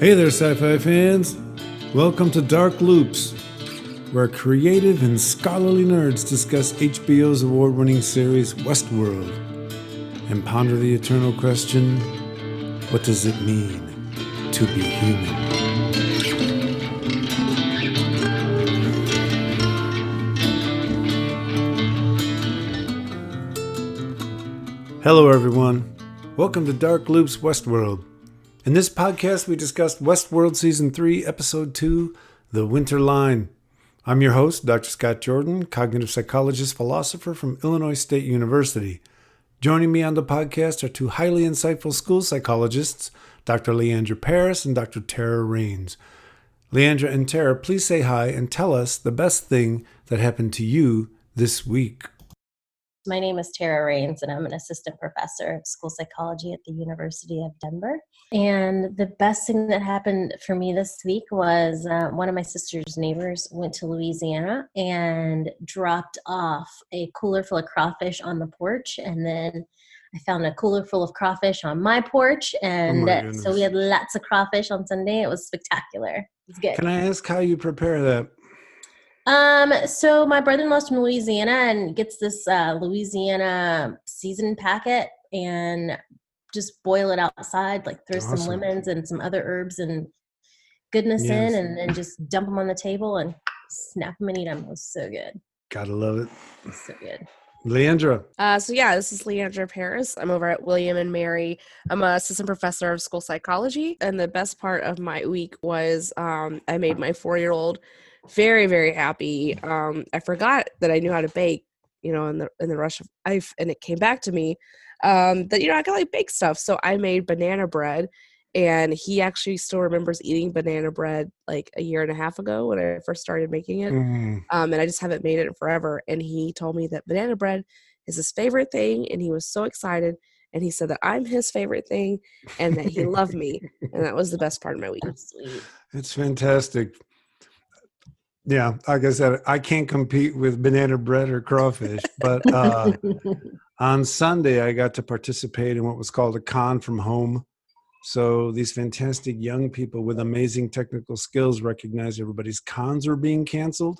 Hey there, sci-fi fans! Welcome to Dark Loops, where creative and scholarly nerds discuss HBO's award-winning series Westworld and ponder the eternal question, what does it mean to be human? Hello everyone, welcome to Dark Loops Westworld. In this podcast, we discussed Westworld Season 3, Episode 2, The Winter Line. I'm your host, Dr. Scott Jordan, cognitive psychologist, philosopher from Illinois State University. Joining me on the podcast are two highly insightful school psychologists, Dr. Leandra Parris and Dr. Tara Rains. Leandra and Tara, please say hi and tell us the best thing that happened to you this week. My name is Tara Rains, and I'm an assistant professor of school psychology at the University of Denver. And the best thing that happened for me this week was one of my sister's neighbors went to Louisiana and dropped off a cooler full of crawfish on the porch. And then I found a cooler full of crawfish on my porch. And so we had lots of crawfish on Sunday. It was spectacular. It was good. Can I ask how you prepare that? So my brother-in-law's from Louisiana and gets this Louisiana seasoned packet and just boil it outside, like throw some lemons and some other herbs and goodness in and then just dump them on the table and snap them and eat them. It was so good. Gotta love it. So good. Leandra. This is Leandra Parris. I'm over at William and Mary. I'm an assistant professor of school psychology. And the best part of my week was I made my 4-year-old very, very happy. I forgot that I knew how to bake, in the rush of life, and it came back to me that I can like bake stuff. So I made banana bread, and he actually still remembers eating banana bread like a year and a half ago when I first started making it. And I just haven't made it in forever. And he told me that banana bread is his favorite thing, and he was so excited. And he said that I'm his favorite thing, and that he loved me, and that was the best part of my week. That's sweet. It's fantastic. Yeah, like I said, I can't compete with banana bread or crawfish, but on Sunday I got to participate in what was called a con from home. So these fantastic young people with amazing technical skills recognized everybody's cons were being canceled.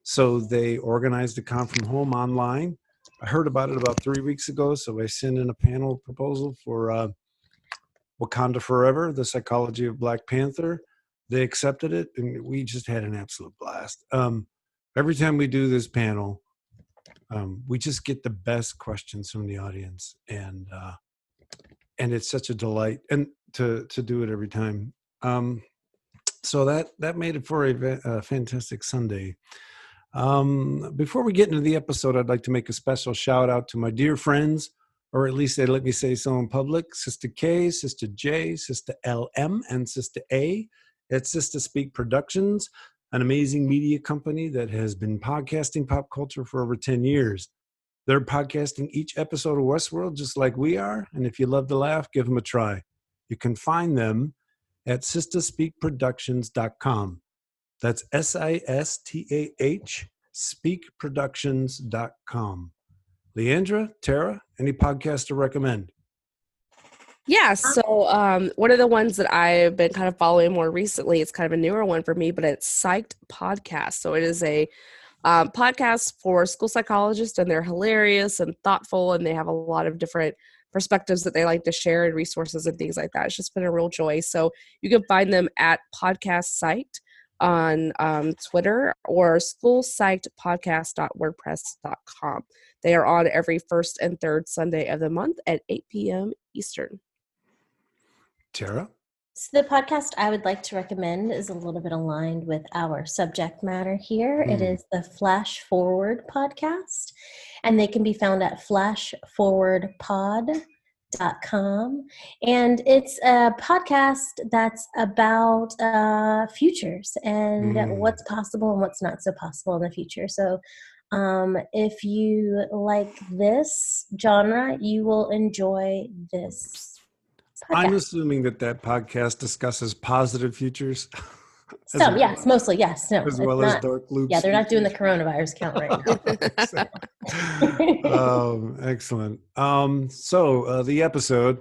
So they organized a con from home online. I heard about it about 3 weeks ago, so I sent in a panel proposal for Wakanda Forever, the psychology of Black Panther. They accepted it, and we just had an absolute blast. Every time we do this panel, we just get the best questions from the audience, and it's such a delight and to do it every time. So that made it for a fantastic Sunday. Before we get into the episode, I'd like to make a special shout out to my dear friends, or at least they let me say so in public, Sister K, Sister J, Sister LM, and Sister A. At Sister Speak Productions, an amazing media company that has been podcasting pop culture for over 10 years. They're podcasting each episode of Westworld just like we are, and if you love to laugh, give them a try. You can find them at sisterspeakproductions.com. That's SISTAH, speakproductions.com. Leandra, Tara, any podcast to recommend? Yeah, so one of the ones that I've been kind of following more recently, it's kind of a newer one for me, but it's Psyched Podcast. So it is a podcast for school psychologists, and they're hilarious and thoughtful, and they have a lot of different perspectives that they like to share and resources and things like that. It's just been a real joy. So you can find them at Podcast Psyched on Twitter or schoolpsychedpodcast.wordpress.com. They are on every first and third Sunday of the month at 8 p.m. Eastern. Tara? So the podcast I would like to recommend is a little bit aligned with our subject matter here. It is the Flash Forward podcast, and they can be found at flashforwardpod.com. And it's a podcast that's about futures and what's possible and what's not so possible in the future. So if you like this genre, you will enjoy this podcast. I'm assuming that podcast discusses positive futures. Yes, mostly, yes. No, as well as dark loops. Yeah, they're not doing the coronavirus count right now. Excellent. So the episode,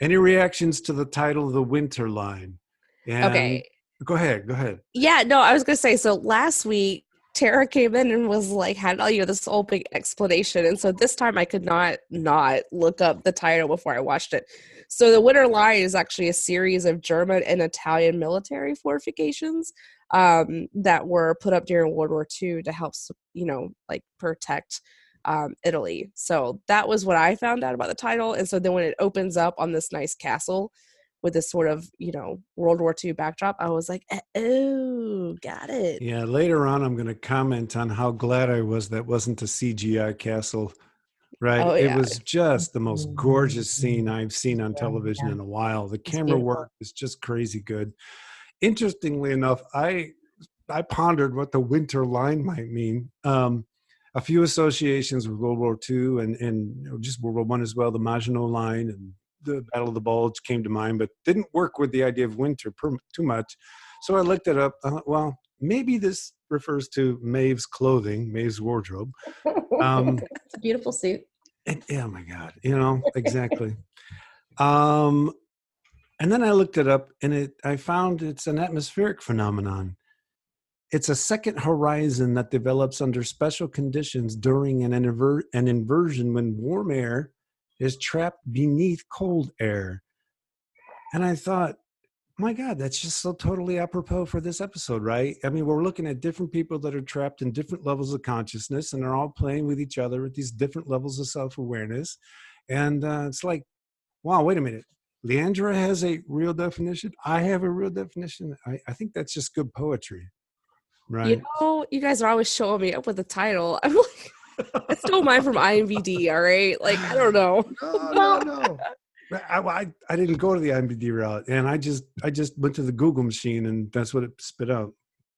any reactions to the title, The Winter Line? And Okay. go ahead. Yeah, no, I was gonna say, so last week Tara came in and was like, had all, this whole big explanation. And so this time I could not look up the title before I watched it. So the Winter Line is actually a series of German and Italian military fortifications that were put up during World War II to help, like protect Italy. So that was what I found out about the title. And so then when it opens up on this nice castle with this sort of, World War II backdrop, I was like, oh, got it. Yeah, later on, I'm going to comment on how glad I was that wasn't a CGI castle, right? Oh, It yeah. was just the most gorgeous scene I've seen on television in a while. The camera work is just crazy good. Interestingly enough, I pondered what the Winter Line might mean. A few associations with World War II and just World War One as well, the Maginot Line and the Battle of the Bulge came to mind, but didn't work with the idea of winter too much. So I looked it up. Well, maybe this refers to Maeve's clothing, Maeve's wardrobe. It's a beautiful suit. Oh my God, exactly. And then I looked it up, and I found it's an atmospheric phenomenon. It's a second horizon that develops under special conditions during an inversion when warm air is trapped beneath cold air. And I thought, my God, that's just so totally apropos for this episode, right? I mean, we're looking at different people that are trapped in different levels of consciousness, and they're all playing with each other at these different levels of self-awareness. And it's like, wow, wait a minute. Leandra has a real definition. I have a real definition. I think that's just good poetry, right? You guys are always showing me up with the title. I'm like, I stole mine from IMDb, all right? Like, I don't know. No. I didn't go to the IMDb route, and I just went to the Google machine, and that's what it spit out.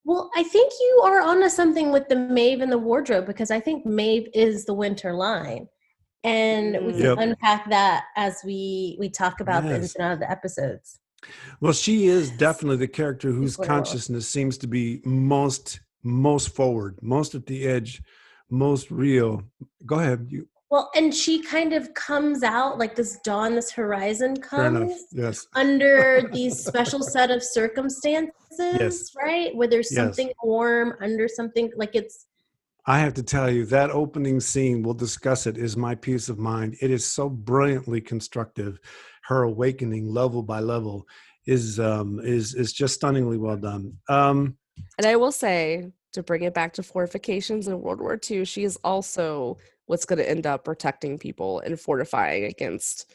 Well, I think you are onto something with the Maeve and the wardrobe, because I think Maeve is the Winter Line. And we can unpack that as we talk about the ins and outs of the episodes. Well, she is definitely the character whose consciousness seems to be most forward, most at the edge, most real. Go ahead. Well, and she kind of comes out like this dawn, this horizon comes under these special set of circumstances, right? Where there's something warm under something, like it's. I have to tell you, that opening scene, we'll discuss it, is my peace of mind. It is so brilliantly constructive. Her awakening level by level is just stunningly well done. And I will say, to bring it back to fortifications in World War II, she is also what's going to end up protecting people and fortifying against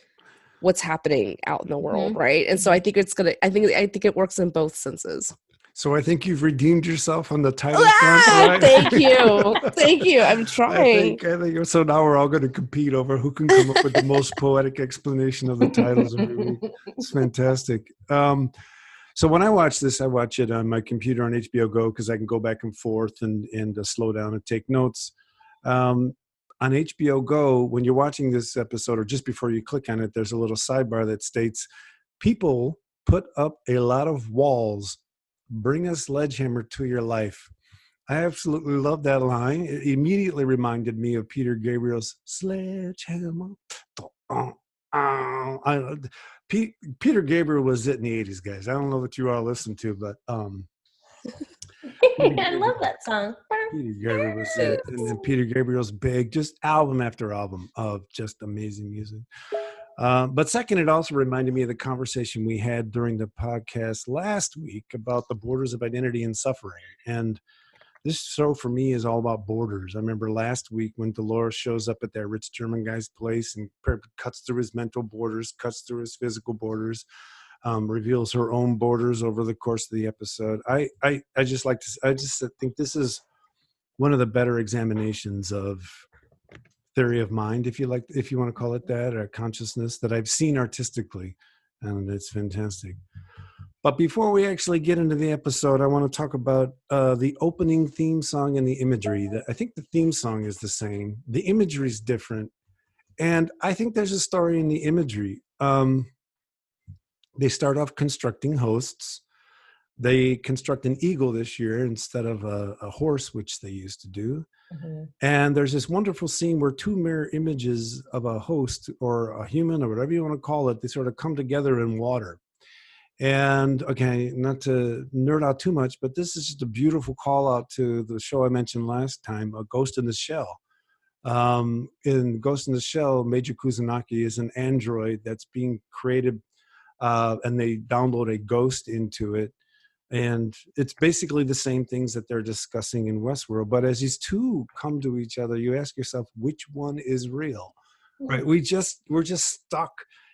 what's happening out in the world, right? And so I think I think it works in both senses. So I think you've redeemed yourself on the title front. Right? Thank you. I'm trying. I think so. Now we're all going to compete over who can come up with the most poetic explanation of the titles every week. It's fantastic. So when I watch this, I watch it on my computer on HBO Go because I can go back and forth and slow down and take notes. On HBO Go, when you're watching this episode or just before you click on it, there's a little sidebar that states, people put up a lot of walls. Bring a sledgehammer to your life. I absolutely love that line. It immediately reminded me of Peter Gabriel's Sledgehammer. Peter Gabriel was it in the 80s, guys. I don't know what you all listen to, but I love that song. Peter Gabriel was it. And then Peter Gabriel's big, just album after album of just amazing music. But second, it also reminded me of the conversation we had during the podcast last week about the borders of identity and suffering. And this show for me is all about borders. I remember last week when Dolores shows up at that rich German guy's place and cuts through his mental borders, cuts through his physical borders, reveals her own borders over the course of the episode. I just think this is one of the better examinations of theory of mind, if you want to call it that, or consciousness that I've seen artistically, and it's fantastic. But before we actually get into the episode, I want to talk about the opening theme song and the imagery. I think the theme song is the same. The imagery is different, and I think there's a story in the imagery. They start off constructing hosts. They construct an eagle this year instead of a horse, which they used to do. Mm-hmm. And there's this wonderful scene where two mirror images of a host or a human or whatever you want to call it, they sort of come together in water. And okay, not to nerd out too much, but this is just a beautiful call out to the show I mentioned last time, A Ghost in the Shell. In Ghost in the Shell, Major Kusanagi is an android that's being created, and they download a ghost into it. And it's basically the same things that they're discussing in Westworld. But as these two come to each other, you ask yourself, which one is real? Right? We're just stuck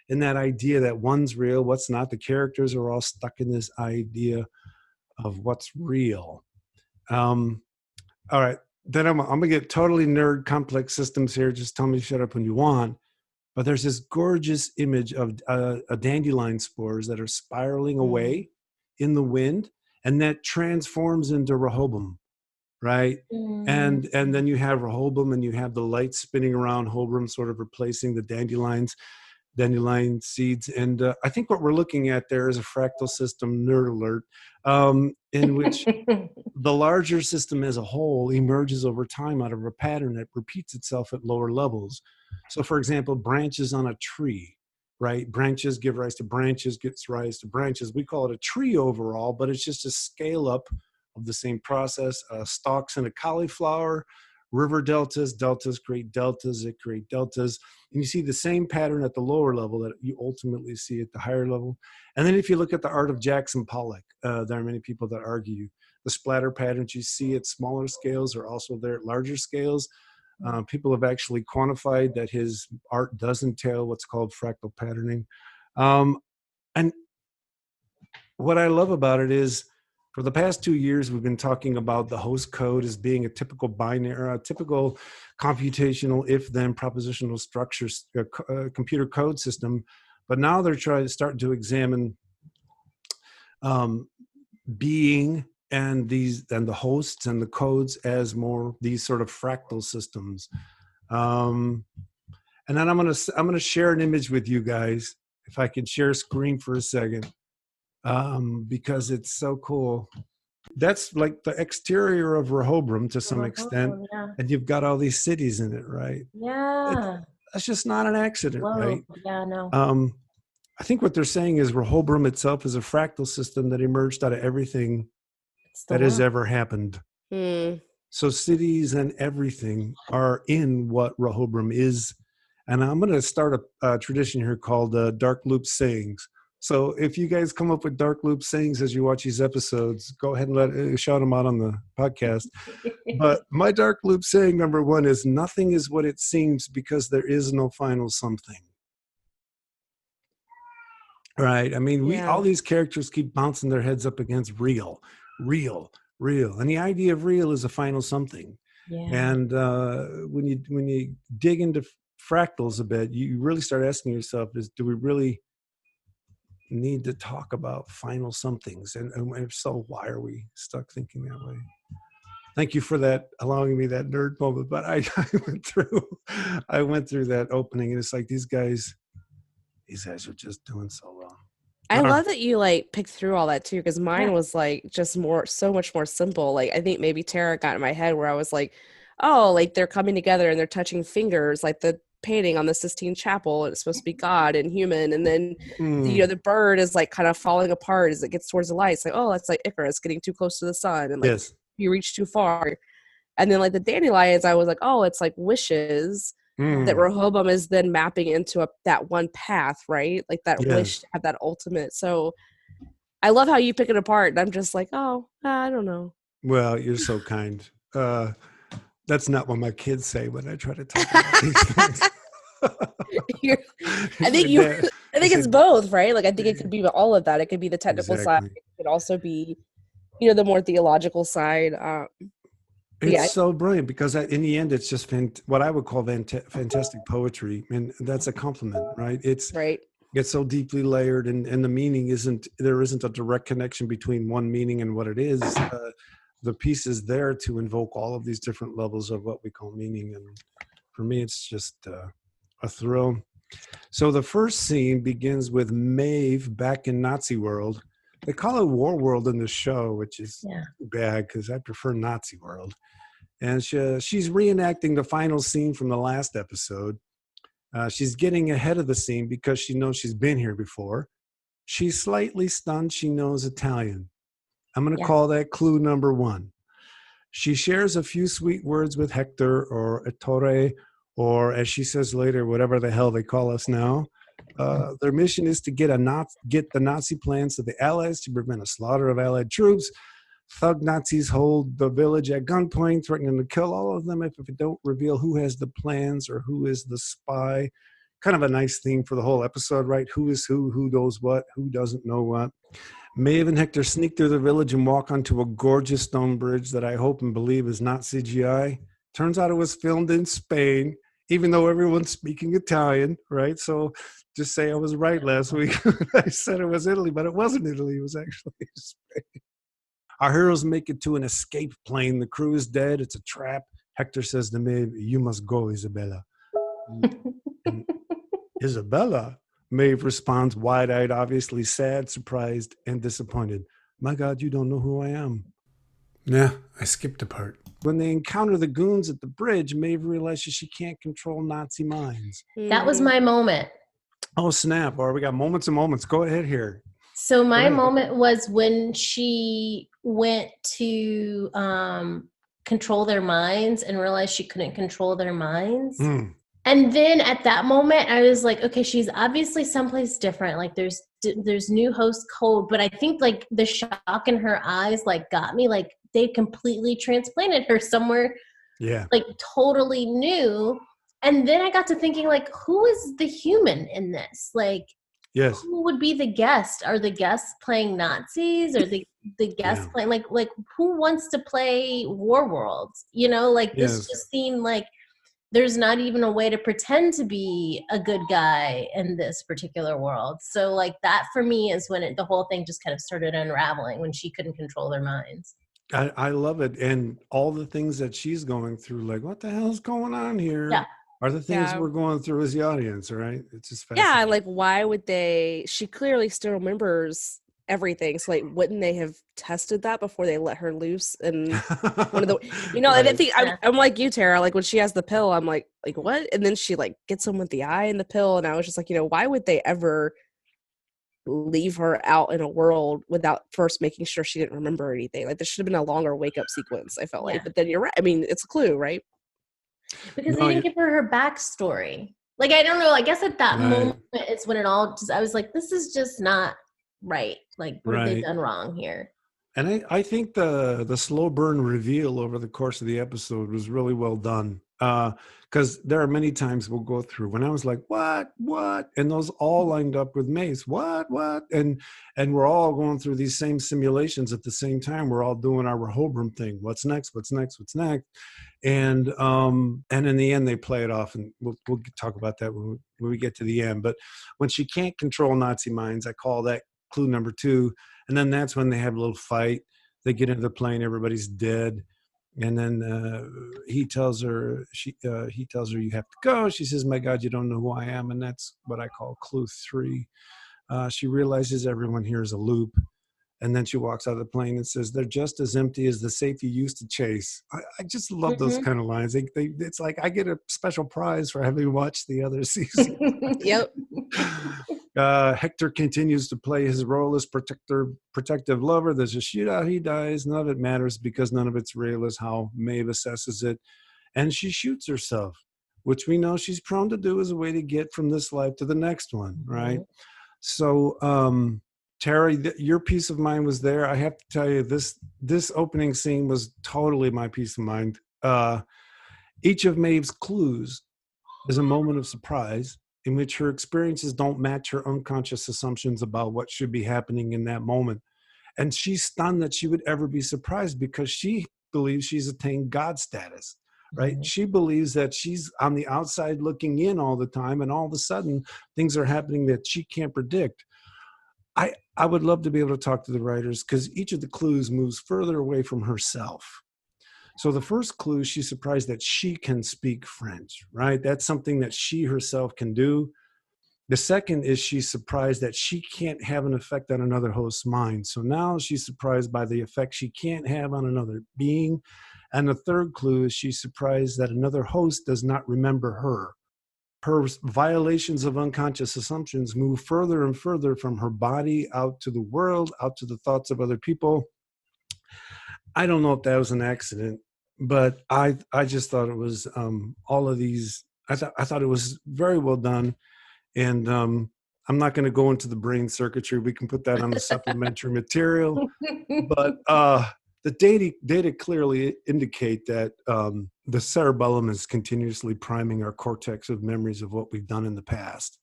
in that idea that one's real, what's not. The characters are all stuck in this idea of what's real. All right. Then I'm going to get totally nerd complex systems here. Just tell me to shut up when you want. But there's this gorgeous image of dandelion spores that are spiraling away in the wind, and that transforms into Rehoboam, right? And then you have Rehoboam, and you have the light spinning around Rehoboam, sort of replacing the dandelion seeds. And I think what we're looking at there is a fractal system, nerd alert, in which the larger system as a whole emerges over time out of a pattern that repeats itself at lower levels. So, for example, branches on a tree, right? Branches give rise to branches, gets rise to branches. We call it a tree overall, but it's just a scale up of the same process. Stalks in a cauliflower, river deltas create deltas, it create deltas. And you see the same pattern at the lower level that you ultimately see at the higher level. And then if you look at the art of Jackson Pollock, there are many people that argue the splatter patterns you see at smaller scales are also there at larger scales. People have actually quantified that his art does entail what's called fractal patterning. And what I love about it is, for the past 2 years, we've been talking about the host code as being a typical binary, a typical computational if-then propositional structures, computer code system. But now they're starting to examine being and the hosts and the codes as more these sort of fractal systems. And then I'm gonna share an image with you guys, if I can share a screen for a second, because it's so cool. That's like the exterior of Rehoboam to some extent, and you've got all these cities in it, right? Yeah. That's just not an accident, right? Yeah, no. I think what they're saying is Rehoboam itself is a fractal system that emerged out of everything that has ever happened. So cities and everything are in what Rehoboam is. And I'm going to start a tradition here called Dark Loop Sayings. So if you guys come up with Dark Loop Sayings as you watch these episodes, go ahead and shout them out on the podcast. But my Dark Loop Saying number 1 is, nothing is what it seems because there is no final something. Right? I mean, all these characters keep bouncing their heads up against real. And the idea of real is a final something. Yeah. And when you dig into fractals a bit, you really start asking yourself, do we really need to talk about final somethings? And if so, why are we stuck thinking that way? Thank you for that, allowing me that nerd moment. But I went through that opening, and it's like these guys are just doing so well. I love that you like picked through all that too, because mine was like just so much more simple. Like I think maybe Tara got in my head where I was like, oh, like they're coming together and they're touching fingers, like the painting on the Sistine Chapel, and it's supposed to be God and human, and then the bird is like kind of falling apart as it gets towards the light. It's like, oh, that's like Icarus getting too close to the sun, and like you reach too far. And then like the dandelions, I was like, oh, it's like wishes. That Rehoboam is then mapping into that one path, right? Like that wish to have that ultimate. So I love how you pick it apart. And I'm just like, oh, I don't know. Well, you're so kind. That's not what my kids say when I try to talk about these things. I think it's both, right? Like I think it could be all of that. It could be the technical side. It could also be, the more theological side. It's so brilliant because in the end, it's just what I would call fantastic poetry. And that's a compliment, right? It's so deeply layered, and the meaning there isn't a direct connection between one meaning and what it is. The piece is there to invoke all of these different levels of what we call meaning. And for me, it's just a thrill. So the first scene begins with Maeve back in Nazi world. They call it War World in the show, which is bad because I prefer Nazi world. And she's reenacting the final scene from the last episode. She's getting ahead of the scene because she knows she's been here before. She's slightly stunned. She knows Italian. I'm going to Yeah. call that clue number 1. She shares a few sweet words with Hector or Ettore, or as she says later, whatever the hell they call us now. Their mission is to get the Nazi plans to the Allies to prevent a slaughter of Allied troops. Thug Nazis hold the village at gunpoint, threatening to kill all of them if it don't reveal who has the plans or who is the spy. Kind of a nice theme for the whole episode, right? Who is who knows what, who doesn't know what. Maeve and Hector sneak through the village and walk onto a gorgeous stone bridge that I hope and believe is not CGI. Turns out it was filmed in Spain, even though everyone's speaking Italian, right? So just say I was right last week. I said it was Italy, but it wasn't Italy. It was actually Spain. Our heroes make it to an escape plane. The crew is dead. It's a trap. Hector says to Maeve, "You must go, Isabella." And Isabella? Maeve responds, wide-eyed, obviously sad, surprised, and disappointed. "My God, you don't know who I am." Yeah, I skipped a part. When they encounter the goons at the bridge, Maeve realizes she can't control Nazi minds. That was my moment. Oh, snap. All right, we got moments and moments. Go ahead here. So my moment was when she went to control their minds and realized she couldn't control their minds. And then at that moment, I was like, okay, she's obviously someplace different. Like there's new host code, but I think like the shock in her eyes like got me. Like they completely transplanted her somewhere, like totally new. And then I got to thinking, like, who is the human in this? Like, who would be the guest? Are the guests playing Nazis? Or the guests playing like who wants to play War Worlds? You know, like this just seemed like there's not even a way to pretend to be a good guy in this particular world. So like that for me is when the whole thing just kind of started unraveling, when she couldn't control their minds. I love it. And all the things that she's going through, like, what the hell's going on here? Are the things we're going through as the audience, right? It's just fascinating. Yeah, like why would they? She clearly still remembers everything. So like, wouldn't they have tested that before they let her loose? And one of the, I think I'm like you, Tara. Like when she has the pill, I'm like what? And then she like gets him with the eye in the pill, and I was just like, why would they ever leave her out in a world without first making sure she didn't remember anything? Like there should have been a longer wake up sequence. I felt like, but then you're right. I mean, it's a clue, right? Because they didn't give her backstory. Like, I don't know. I guess at that moment, it's when it all just, I was like, this is just not right. Like, what have they done wrong here? And I think the slow burn reveal over the course of the episode was really well done. Because there are many times we'll go through when I was like, what? And those all lined up with Mace. What? And we're all going through these same simulations at the same time. We're all doing our Rehoboam thing. What's next? And in the end, they play it off, and we'll talk about that when we get to the end. But when she can't control Nazi minds, I call that clue number 2. And then that's when they have a little fight. They get into the plane, everybody's dead. And then he tells her, you have to go. She says, "My God, you don't know who I am." And that's what I call clue 3. She realizes everyone here is a loop. And then she walks out of the plane and says, "They're just as empty as the safe you used to chase." I just love those kind of lines. It's like I get a special prize for having watched the other season. Yep. Hector continues to play his role as protective lover. There's a shootout. He dies. None of it matters because none of it's real, is how Maeve assesses it. And she shoots herself, which we know she's prone to do as a way to get from this life to the next one, right? So, Tara, your peace of mind was there. I have to tell you, this opening scene was totally my peace of mind. Each of Maeve's clues is a moment of surprise in which her experiences don't match her unconscious assumptions about what should be happening in that moment. And she's stunned that she would ever be surprised because she believes she's attained God status, right? She believes that she's on the outside looking in all the time, and all of a sudden things are happening that she can't predict. I would love to be able to talk to the writers, because each of the clues moves further away from herself. So the first clue, she's surprised that she can speak French, right? That's something that she herself can do. The second is she's surprised that she can't have an effect on another host's mind. So now she's surprised by the effect she can't have on another being. And the third clue is she's surprised that another host does not remember her. her violations of unconscious assumptions move further and further from her body out to the world, out to the thoughts of other people. I don't know if that was an accident, but I just thought it was all of these. I thought it was very well done, and I'm not going to go into the brain circuitry. We can put that on the supplementary material, but the data clearly indicate that the cerebellum is continuously priming our cortex with memories of what we've done in the past,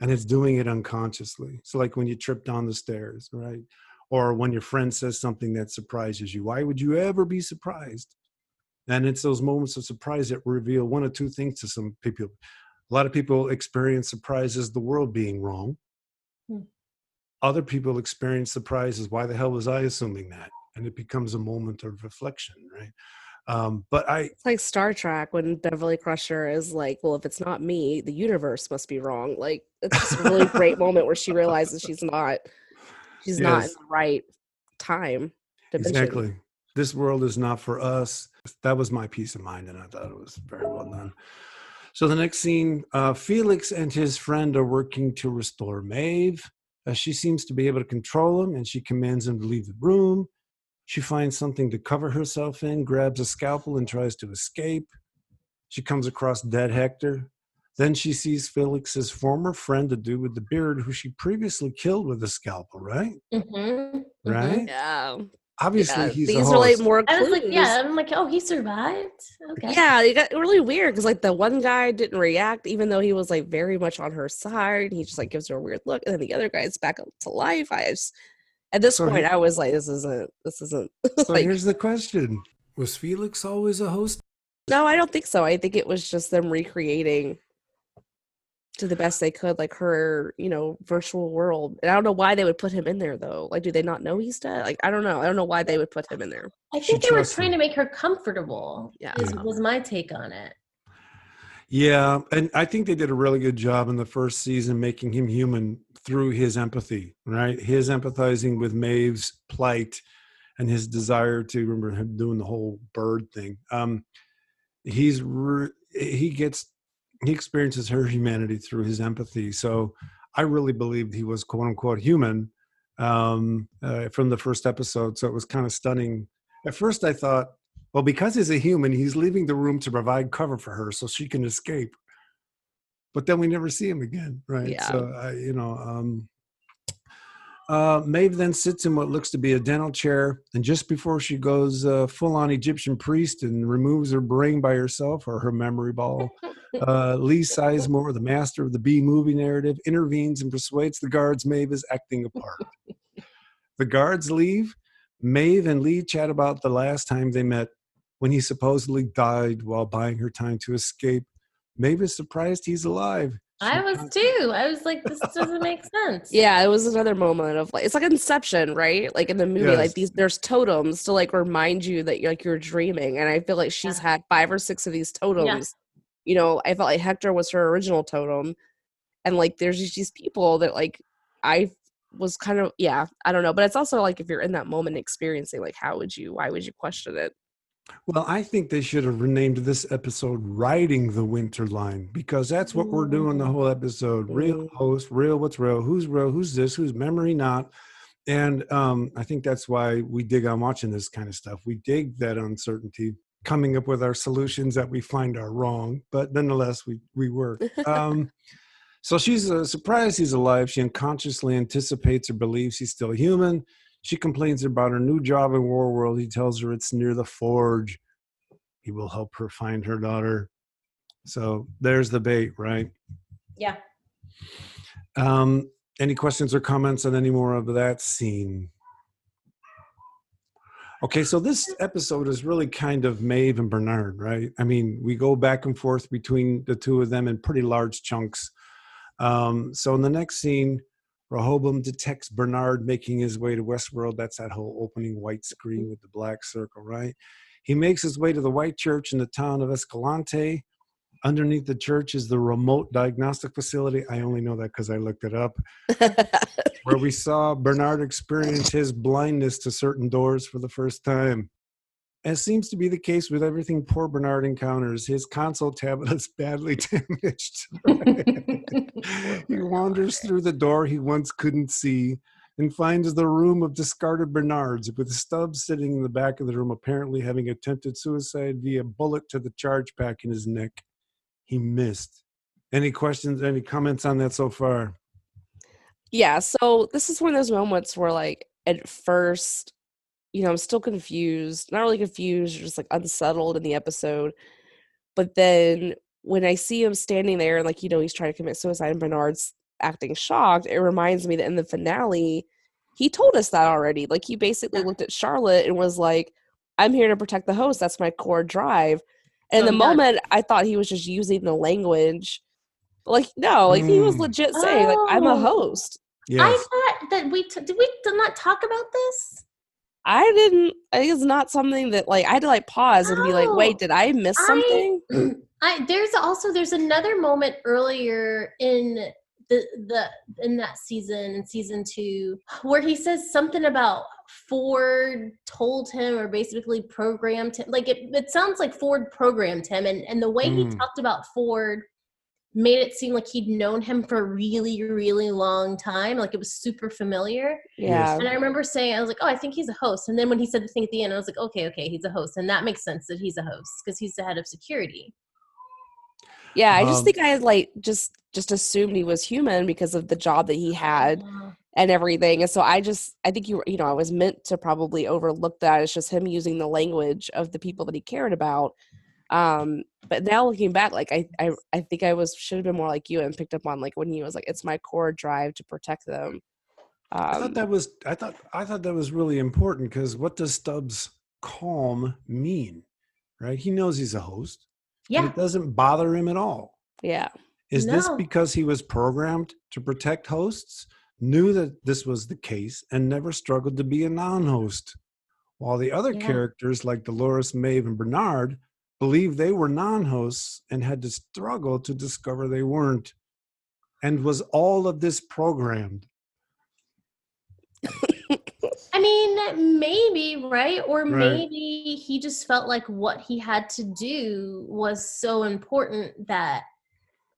and it's doing it unconsciously. So, like when you trip down the stairs, right? Or when your friend says something that surprises you. Why would you ever be surprised? And it's those moments of surprise that reveal one or two things to some people. A lot of people experience surprise as the world being wrong. Other people experience surprise as, why the hell was I assuming that? And it becomes a moment of reflection, right? It's like Star Trek when Beverly Crusher is like, well, if it's not me, the universe must be wrong. Like, it's just a really great moment where she realizes she's not in the right time dimension. Exactly. This world is not for us. That was my peace of mind, and I thought it was very well done. So the next scene, Felix and his friend are working to restore Maeve. She seems to be able to control him, and she commands him to leave the room. She finds something to cover herself in, grabs a scalpel, and tries to escape. She comes across dead Hector. Then she sees Felix's former friend, the dude with the beard, who she previously killed with a scalpel, right? Right? Yeah. Obviously, he's these a are like host. more clues. I was like, I'm like, oh, he survived. Okay. Yeah, it got really weird because like the one guy didn't react, even though he was like very much on her side. He just like gives her a weird look, and then the other guy's back up to life. At this point, I was like, this isn't. So like, here's the question: was Felix always a host? No, I don't think so. I think it was just them recreating to the best they could, like her, virtual world. And I don't know why they would put him in there though. Like, do they not know he's dead? Like, I don't know. I don't know why they would put him in there. I think they were trying to make her comfortable. Yeah. Was my take on it. Yeah, and I think they did a really good job in the first season making him human through his empathy, right? His empathizing with Maeve's plight and his desire to, remember him doing the whole bird thing. He experiences her humanity through his empathy. So I really believed he was quote unquote human from the first episode. So it was kind of stunning. At first I thought, well, because he's a human, he's leaving the room to provide cover for her so she can escape. But then we never see him again, right? Yeah. So, Maeve then sits in what looks to be a dental chair, and just before she goes full-on Egyptian priest and removes her brain by herself, or her memory ball, Lee Sizemore, the master of the B-movie narrative, intervenes and persuades the guards Maeve is acting a part. The guards leave. Maeve and Lee chat about the last time they met, when he supposedly died while buying her time to escape. Maeve is surprised he's alive. I was too. I was like, this doesn't make sense. Yeah, it was another moment of like, it's like Inception, right? Like in the movie, like there's totems to like remind you that you're dreaming. And I feel like she's had 5 or 6 of these totems. Yeah. I felt like Hector was her original totem. And like, there's just these people that like, I was kind of, I don't know. But it's also like, if you're in that moment experiencing, like, why would you question it? Well, I think they should have renamed this episode Riding the Winter Line, because that's what we're doing the whole episode. Real host, what's real, who's this, who's memory not. And I think that's why we dig on watching this kind of stuff. We dig that uncertainty, coming up with our solutions that we find are wrong, but nonetheless, we work. So she's surprised he's alive. She unconsciously anticipates or believes he's still human. She complains about her new job in Warworld. He tells her it's near the forge. He will help her find her daughter. So there's the bait, right? Yeah. Any questions or comments on any more of that scene? Okay, so this episode is really kind of Maeve and Bernhard, right? I mean, we go back and forth between the two of them in pretty large chunks. So in the next scene, Rehoboam detects Bernhard making his way to Westworld. That's that whole opening white screen with the black circle, right? He makes his way to the white church in the town of Escalante. Underneath the church is the remote diagnostic facility. I only know that because I looked it up. Where we saw Bernhard experience his blindness to certain doors for the first time. as seems to be the case with everything poor Bernhard encounters, his console tablet is badly damaged. He wanders through the door he once couldn't see and finds the room of discarded Bernhards, with Stubbs sitting in the back of the room, apparently having attempted suicide via bullet to the charge pack in his neck. He missed. Any questions, any comments on that so far? Yeah, so this is one of those moments where, like, at first, I'm still confused, not really confused, just like unsettled in the episode. But then when I see him standing there and, like, he's trying to commit suicide and Bernard's acting shocked, it reminds me that in the finale, he told us that already. Like, he basically looked at Charlotte and was like, I'm here to protect the host. That's my core drive. And in the moment, I thought he was just using the language. But, like, no, like, he was legit saying, like, I'm a host. Yes. I thought that did we not talk about this? I didn't. I think it's not something that, like, I had to, like, pause and be like, wait, did I miss something? There's another moment earlier in in that season, in season 2, where he says something about Ford told him, or basically programmed him. Like, it sounds like Ford programmed him, and the way he talked about Ford made it seem like he'd known him for a really, really long time. Like, it was super familiar. Yeah. And I remember saying, I was like, oh, I think he's a host. And then when he said the thing at the end, I was like, okay, he's a host. And that makes sense that he's a host, because he's the head of security. Yeah, I just think I had, like, just assumed he was human because of the job that he had and everything. And so I think I was meant to probably overlook that. It's just him using the language of the people that he cared about. But now looking back, like, I think should have been more like you and picked up on, like, when he was like, it's my core drive to protect them. I thought that was really important, because what does Stubbs calm mean? Right? He knows he's a host. Yeah. And it doesn't bother him at all. Yeah. Is this because he was programmed to protect hosts, knew that this was the case, and never struggled to be a non-host? While the other characters like Dolores, Maeve, and Bernhard believed they were non-hosts and had to struggle to discover they weren't. And was all of this programmed? I mean, maybe, right? Or maybe he just felt like what he had to do was so important that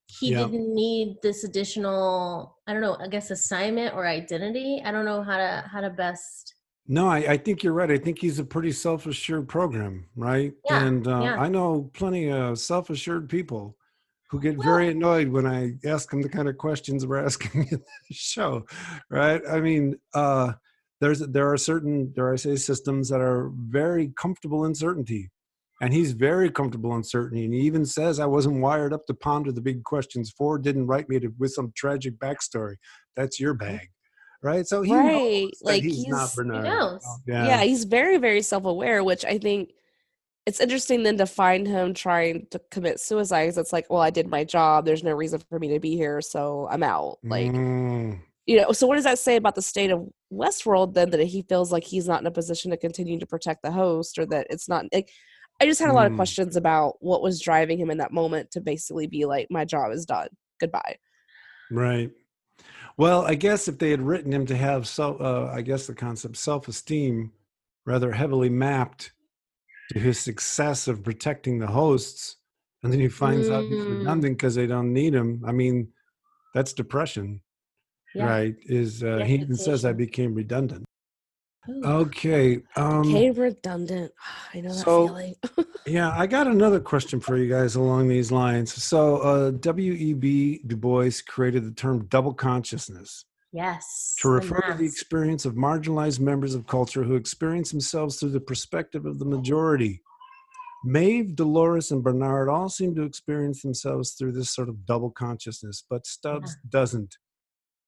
he didn't need this additional, I don't know, I guess, assignment or identity. I don't know how to best. No, I think you're right. I think he's a pretty self-assured program, right? Yeah, And I know plenty of self-assured people who get very annoyed when I ask them the kind of questions we're asking in the show, right? I mean, there are certain, dare I say, systems that are very comfortable in certainty. And he's very comfortable in certainty. And he even says, I wasn't wired up to ponder the big questions. Ford didn't write me with some tragic backstory. That's your bag. Right? So he knows that like he's not Bernhard. He knows. Yeah, he's very, very self-aware, which I think it's interesting then to find him trying to commit suicide. It's like, well, I did my job. There's no reason for me to be here, so I'm out. Like, so what does that say about the state of Westworld then, that he feels like he's not in a position to continue to protect the host, or that it's not, like, I just had a lot of questions about what was driving him in that moment to basically be like, my job is done. Goodbye. Right. Well, I guess if they had written him to have I guess the concept self-esteem rather heavily mapped to his success of protecting the hosts, and then he finds out he's redundant because they don't need him. I mean, that's depression, right? He even says I became redundant. Okay. Became redundant. I know that feeling. Yeah, I got another question for you guys along these lines. So W.E.B. Du Bois created the term double consciousness. Yes. To refer to the experience of marginalized members of culture who experience themselves through the perspective of the majority. Maeve, Dolores, and Bernhard all seem to experience themselves through this sort of double consciousness, but Stubbs doesn't.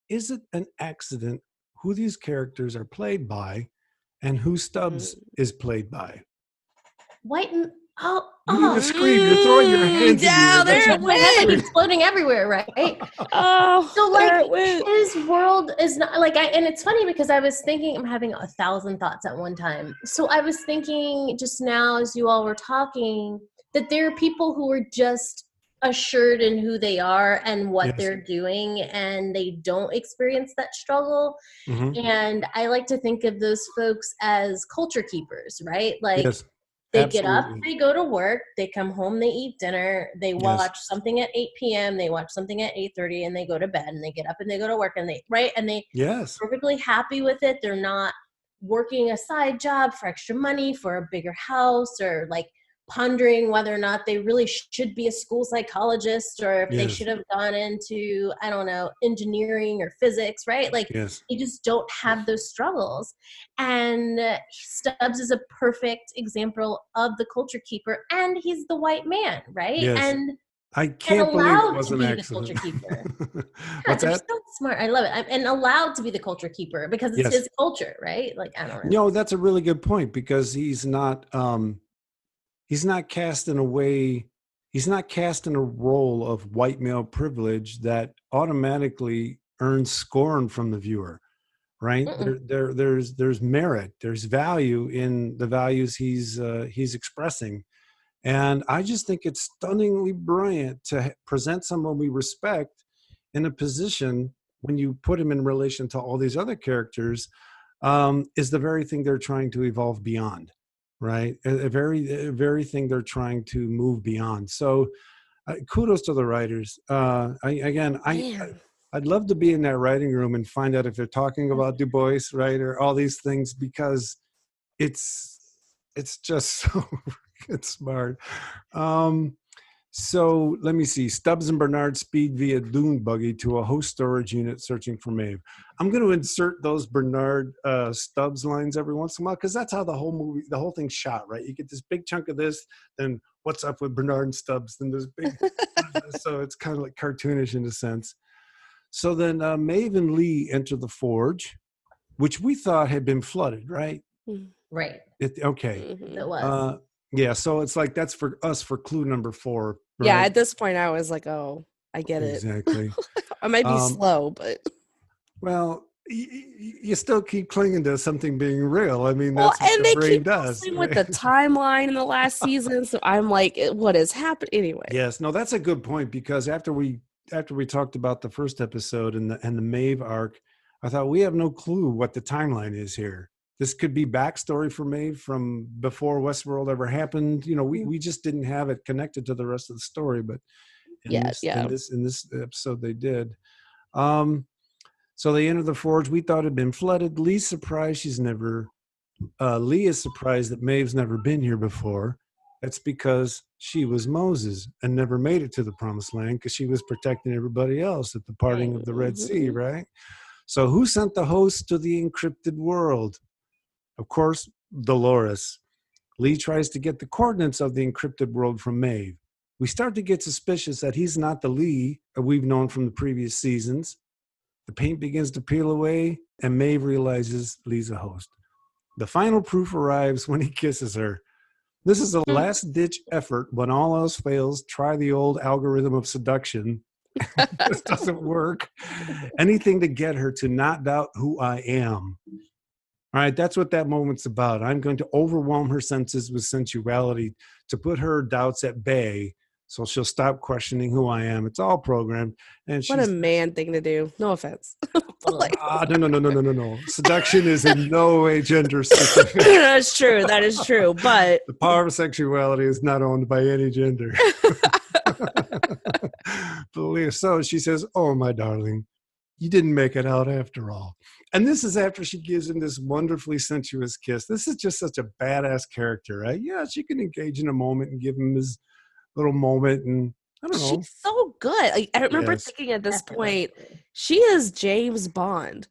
Is it an accident who these characters are played by and who Stubbs is played by? White and You need to scream. You're throwing your hands in the air. There it my head went. exploding everywhere, right? Oh, so there like it went. his world is not like and it's funny because I was thinking, I'm having 1,000 thoughts at one time. So I was thinking just now as you all were talking that there are people who are just assured in who they are and what they're doing, and they don't experience that struggle. And I like to think of those folks as culture keepers, right? Like They get up, Absolutely. they go to work, they come home, they eat dinner, they Yes. watch something at 8 p.m., they watch something at 8:30, and they go to bed, and they get up and they go to work, and they Yes. perfectly happy with it. They're not working a side job for extra money for a bigger house, or like pondering whether or not they really should be a school psychologist, or if they Yes. should have gone into, I don't know, engineering or physics, right? Like Yes. they just don't have those struggles. And Stubbs is a perfect example of the culture keeper, and he's the white man, right? Yes. And I can't believe it allowed was to an be the accident. culture keeper. What's They're that? so smart. I love it. And allowed to be the culture keeper because it's Yes. his culture, right? Like, I don't know. No, that's a really good point, because he's not cast in a way, he's not cast in a role of white male privilege that automatically earns scorn from the viewer, right? There's merit, there's value in the values he's expressing. And I just think it's stunningly brilliant to present someone we respect in a position, when you put him in relation to all these other characters, is the very thing they're trying to evolve beyond, right? A very thing they're trying to move beyond. So kudos to the writers. I'd love to be in that writing room and find out if they're talking about Du Bois, right, or all these things, because it's just so it's smart. So let me see. Stubbs and Bernhard speed via dune buggy to a host storage unit searching for Maeve. I'm going to insert those Bernhard Stubbs lines every once in a while, because that's how the whole thing's shot, right? You get this big chunk of this, then what's up with Bernhard and Stubbs, then there's big, so it's kind of like cartoonish in a sense. So then Maeve and Lee enter the forge, which we thought had been flooded, right? Right. Okay. It was. Yeah, so it's like that's for us for clue number 4. Right? Yeah, at this point I was like, oh, I get it. Exactly. I might be slow, but well, you still keep clinging to something being real. I mean, well, that's what and the they brain keep does. messing Right? with the timeline in the last season, so I'm like, what has happened anyway? Yes, no, that's a good point, because after we talked about the first episode and the Maeve arc, I thought we have no clue what the timeline is here. This could be backstory for Maeve from before Westworld ever happened. You know, we just didn't have it connected to the rest of the story, but in this episode they did. So they enter the forge. We thought it had been flooded. Lee's surprised Lee is surprised that Maeve's never been here before. That's because she was Moses and never made it to the promised land, because she was protecting everybody else at the parting of the Red Sea, right? So who sent the host to the encrypted world? Of course, Dolores. Lee tries to get the coordinates of the encrypted world from Maeve. We start to get suspicious that he's not the Lee we've known from the previous seasons. The paint begins to peel away, and Maeve realizes Lee's a host. The final proof arrives when he kisses her. This is a last-ditch effort. When all else fails, try the old algorithm of seduction. This doesn't work. Anything to get her to not doubt who I am. All right, that's what that moment's about. I'm going to overwhelm her senses with sensuality to put her doubts at bay, so she'll stop questioning who I am. It's all programmed. And What a man thing to do. No offense. No. Seduction is in no way gender specific. That's true. That is true. But the power of sexuality is not owned by any gender. So she says, "Oh, my darling, you didn't make it out after all." And this is after she gives him this wonderfully sensuous kiss. This is just such a badass character, right? Yeah, she can engage in a moment and give him his little moment. And I don't know. She's so good. Like, I remember thinking at this point, she is James Bond,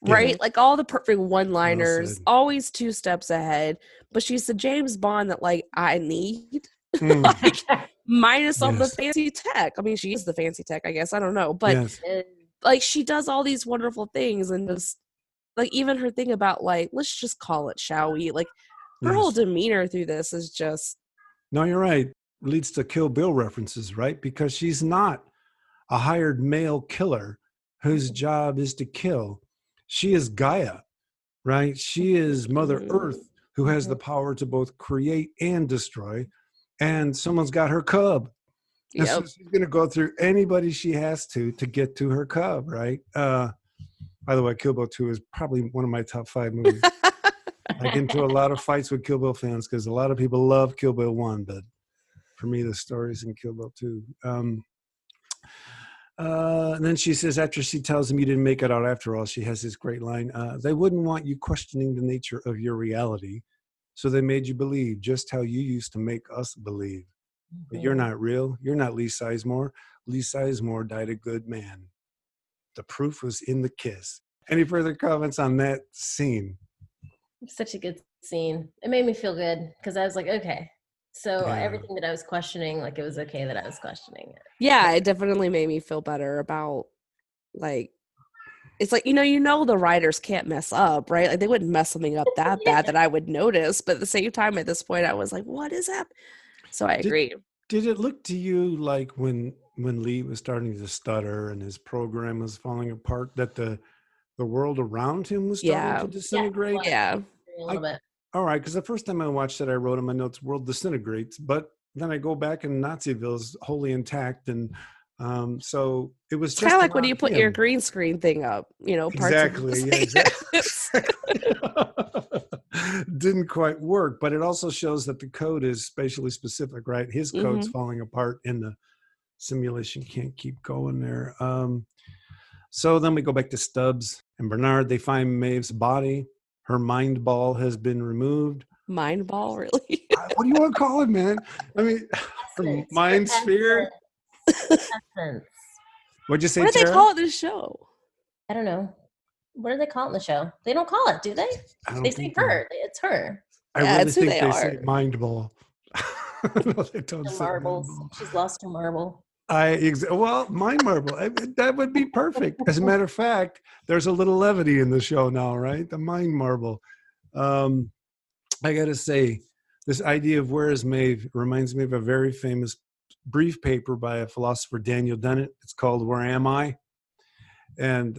right? Like all the perfect one-liners, always 2 steps ahead. But she's the James Bond that like I need. Like, minus all the fancy tech. I mean, she is the fancy tech, I guess. I don't know. But like she does all these wonderful things, and just like even her thing about like, let's just call it, shall we? Like her whole demeanor through this is just. No, you're right. Leads to Kill Bill references, right? Because she's not a hired male killer whose job is to kill. She is Gaia, right? She is Mother Earth, who has the power to both create and destroy. And someone's got her cub. And so she's going to go through anybody she has to get to her cub, right? By the way, Kill Bill 2 is probably one of my top 5 movies. I get into a lot of fights with Kill Bill fans because a lot of people love Kill Bill 1, but for me, the story's in Kill Bill 2. And then she says, after she tells him you didn't make it out after all, she has this great line. They wouldn't want you questioning the nature of your reality, so they made you believe just how you used to make us believe. But you're not real. You're not Lee Sizemore. Lee Sizemore died a good man. The proof was in the kiss. Any further comments on that scene? Such a good scene. It made me feel good because I was like, okay. So everything that I was questioning, like it was okay that I was questioning it. Yeah, it definitely made me feel better about, like, it's like, the writers can't mess up, right? Like they wouldn't mess something up that bad that I would notice. But at the same time, at this point, I was like, what is happening? So I agree. Did it look to you like when Lee was starting to stutter and his program was falling apart, that the world around him was starting to disintegrate? Yeah. A little bit. All right, because the first time I watched it, I wrote in my notes, world disintegrates. But then I go back and Naziville's wholly intact. And so it was just kind of like when you put your green screen thing up, Exactly. Yeah, exactly. Didn't quite work, but it also shows that the code is spatially specific, right? His code's falling apart and the simulation can't keep going there. So then we go back to Stubbs and Bernhard. They find Maeve's body. Her mind ball has been removed. Mind ball, really? What do you want to call it, man? I mean, her mind sphere. What'd you say, What do they call it in the show? I don't know. What do they call it in the show? They don't call it, do they? They say her. It's her. I really think they say mind ball. No, they don't say marbles. She's lost her marble. Mind marble. That would be perfect. As a matter of fact, there's a little levity in the show now, right? The mind marble. I got to say, this idea of where is Maeve reminds me of a very famous brief paper by a philosopher, Daniel Dennett. It's called Where Am I? And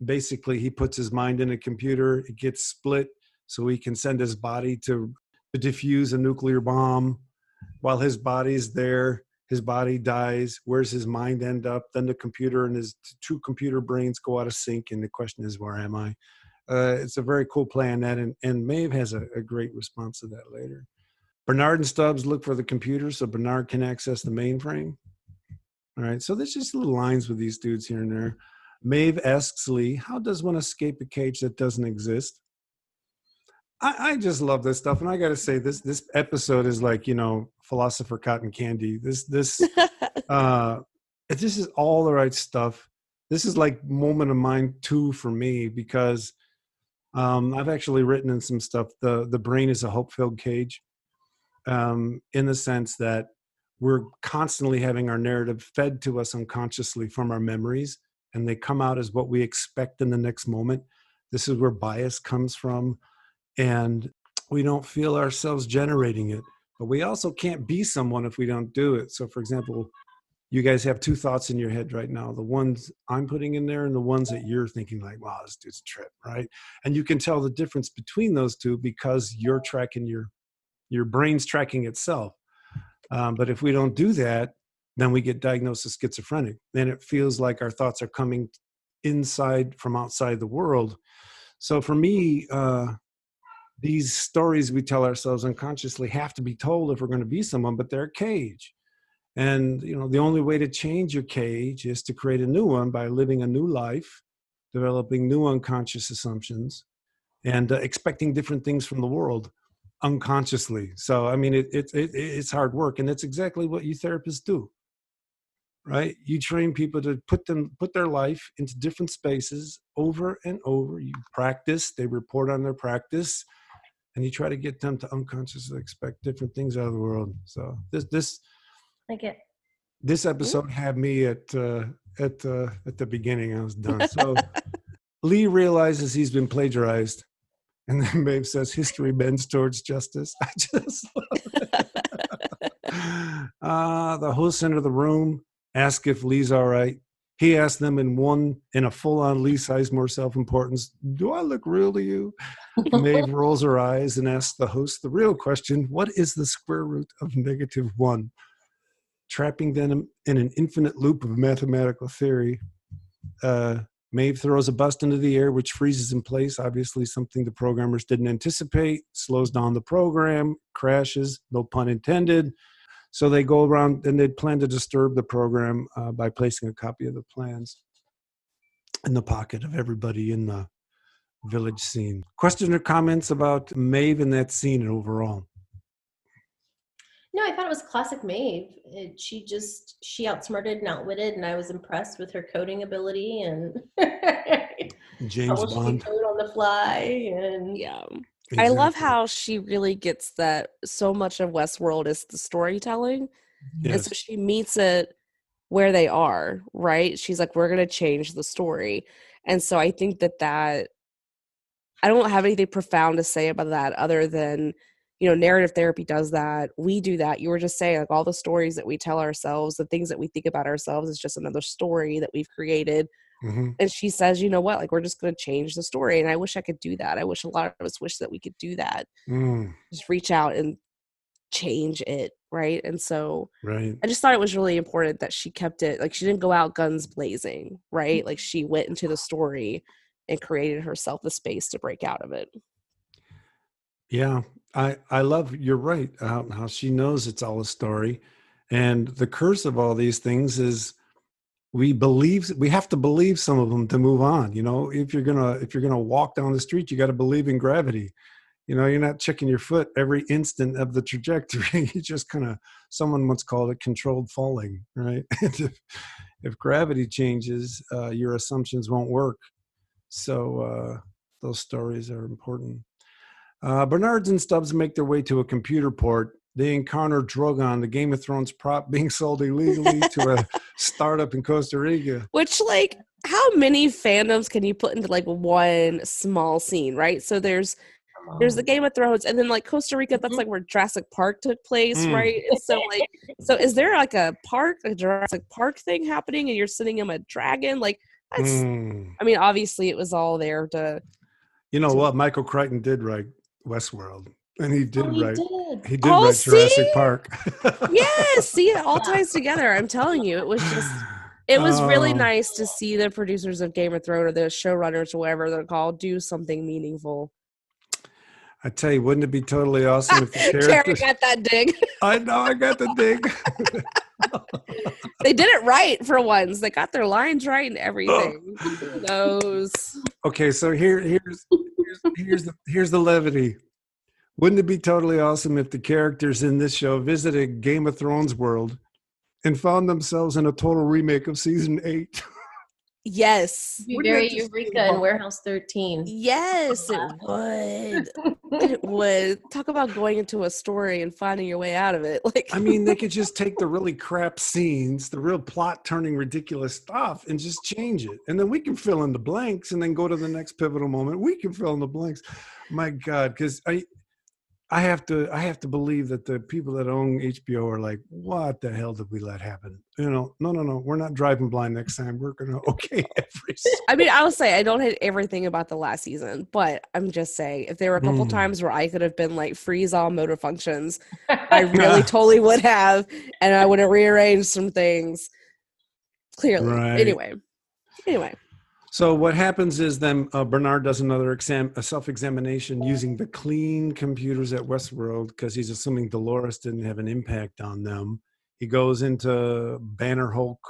basically, he puts his mind in a computer. It gets split so he can send his body to defuse a nuclear bomb. While his body's there, his body dies. Where's his mind end up? Then the computer and his two computer brains go out of sync. And the question is, where am I? It's a very cool play on that. And Maeve has a great response to that later. Bernhard and Stubbs look for the computer so Bernhard can access the mainframe. All right, so there's just little lines with these dudes here and there. Maeve asks Lee, how does one escape a cage that doesn't exist? I just love this stuff. And I got to say, this episode is like, philosopher cotton candy. This is all the right stuff. This is like moment of mine too for me, because I've actually written in some stuff. The brain is a hope-filled cage. In the sense that we're constantly having our narrative fed to us unconsciously from our memories, and they come out as what we expect in the next moment. This is where bias comes from, and we don't feel ourselves generating it. But we also can't be someone if we don't do it. So, for example, you guys have two thoughts in your head right now, the ones I'm putting in there and the ones that you're thinking like, wow, this dude's a trip, right? And you can tell the difference between those two because you're tracking your brain's tracking itself. But if we don't do that, then we get diagnosed as schizophrenic. Then it feels like our thoughts are coming inside from outside the world. So for me, these stories we tell ourselves unconsciously have to be told if we're going to be someone, but they're a cage. And, the only way to change your cage is to create a new one by living a new life, developing new unconscious assumptions, and expecting different things from the world unconsciously. So, I mean, it's hard work, and it's exactly what you therapists do, right? You train people to put their life into different spaces over and over. You practice, they report on their practice, and you try to get them to unconsciously expect different things out of the world. So this episode had me at the beginning. I was done. So Lee realizes he's been plagiarized. And then Maeve says, history bends towards justice. I just love it. The hosts enter the room, ask if Lee's all right. He asked them in a full-on Lee Sizemore self-importance, do I look real to you? Maeve rolls her eyes and asks the host the real question, what is the square root of -1? Trapping them in an infinite loop of mathematical theory. Maeve throws a bust into the air, which freezes in place. Obviously, something the programmers didn't anticipate, slows down the program, crashes, no pun intended. So they go around and they plan to disturb the program by placing a copy of the plans in the pocket of everybody in the village scene. Questions or comments about Maeve and that scene overall? No, I thought it was classic Maeve. She outsmarted and outwitted, and I was impressed with her coding ability and James how well she Bond. could code on the fly. And Yeah. Exactly. I love how she really gets that so much of Westworld is the storytelling. Yes. And so she meets it where they are, right? She's like, we're going to change the story. And so I think that I don't have anything profound to say about that other than, narrative therapy does that. We do that. You were just saying, like, all the stories that we tell ourselves, the things that we think about ourselves is just another story that we've created. Mm-hmm. And she says, you know what, like, we're just going to change the story. And I wish I could do that. I wish a lot of us wish that we could do that. Just reach out and change it, right? And so right. I just thought it was really important that she kept it, like, she didn't go out guns blazing, right? Like, she went into the story and created herself the space to break out of it. Yeah, I love, you're right, how she knows it's all a story. And the curse of all these things is we have to believe some of them to move on. If you're gonna walk down the street, you got to believe in gravity. You're not checking your foot every instant of the trajectory. You just someone once called it controlled falling, right? if gravity changes, your assumptions won't work. So those stories are important. Bernhard and Stubbs make their way to a computer port. They encounter Drogon, the Game of Thrones prop being sold illegally to a startup in Costa Rica. Which, like, how many fandoms can you put into, like, one small scene, right? So there's the Game of Thrones, and then, like, Costa Rica, that's, like, where Jurassic Park took place, right? And so, like, is there, like, a Jurassic Park thing happening, and you're sending him a dragon? Like, that's, I mean, obviously it was all there to... You know what? Michael Crichton did write Westworld. And he did write Oh, Jurassic Park. Yes, see, it all ties together. I'm telling you, it was really nice to see the producers of Game of Thrones, or the showrunners, or whatever they're called, do something meaningful. I tell you, wouldn't it be totally awesome if the characters... Carrie got that dig. I know, I got the dig. They did it right for once. They got their lines right and everything. Who knows? Okay, so here's the levity. Wouldn't it be totally awesome if the characters in this show visited Game of Thrones world and found themselves in a total remake of season 8? Yes. Be very Eureka in Warehouse 13. Yes, it would. It would. Talk about going into a story and finding your way out of it. Like, I mean, they could just take the really crap scenes, the real plot turning ridiculous stuff, and just change it. And then we can fill in the blanks and then go to the next pivotal moment. We can fill in the blanks. My God, because I have to believe that the people that own HBO are like, what the hell did we let happen? No, we're not driving blind next time. We're gonna every. I mean, I will say I don't hate everything about the last season, but I'm just saying, if there were a couple times where I could have been like, freeze all motor functions, I really totally would have, and I would have rearranged some things. Clearly, right. Anyway. So what happens is then Bernhard does another self-examination using the clean computers at Westworld, because he's assuming Dolores didn't have an impact on them. He goes into Banner Hulk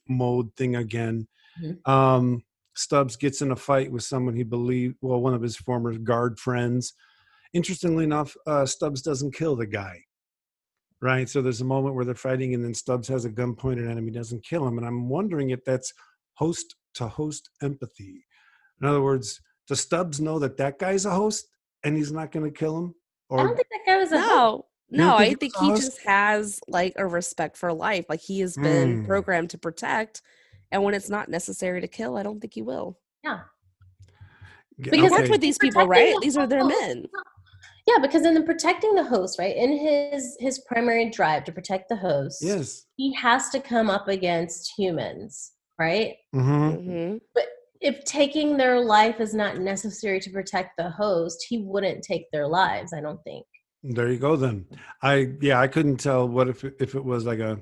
mode thing again. Mm-hmm. Stubbs gets in a fight with someone he believed, one of his former guard friends. Interestingly enough, Stubbs doesn't kill the guy. Right? So there's a moment where they're fighting and then Stubbs has a gun pointed at him. He doesn't kill him. And I'm wondering if that's host to host empathy. In other words, does Stubbs know that guy's a host and he's not going to kill him? Or I don't think that guy was a host. No, I think he just has like a respect for life. Like, he has been programmed to protect, and when it's not necessary to kill, I don't think he will. Yeah. Because that's what these people, right? These are their men. Yeah, because in protecting the host, right, in his primary drive to protect the host, yes, he has to come up against humans. Right? Mm-hmm. But if taking their life is not necessary to protect the host, he wouldn't take their lives, I don't think. There you go then. I couldn't tell what if it was like a...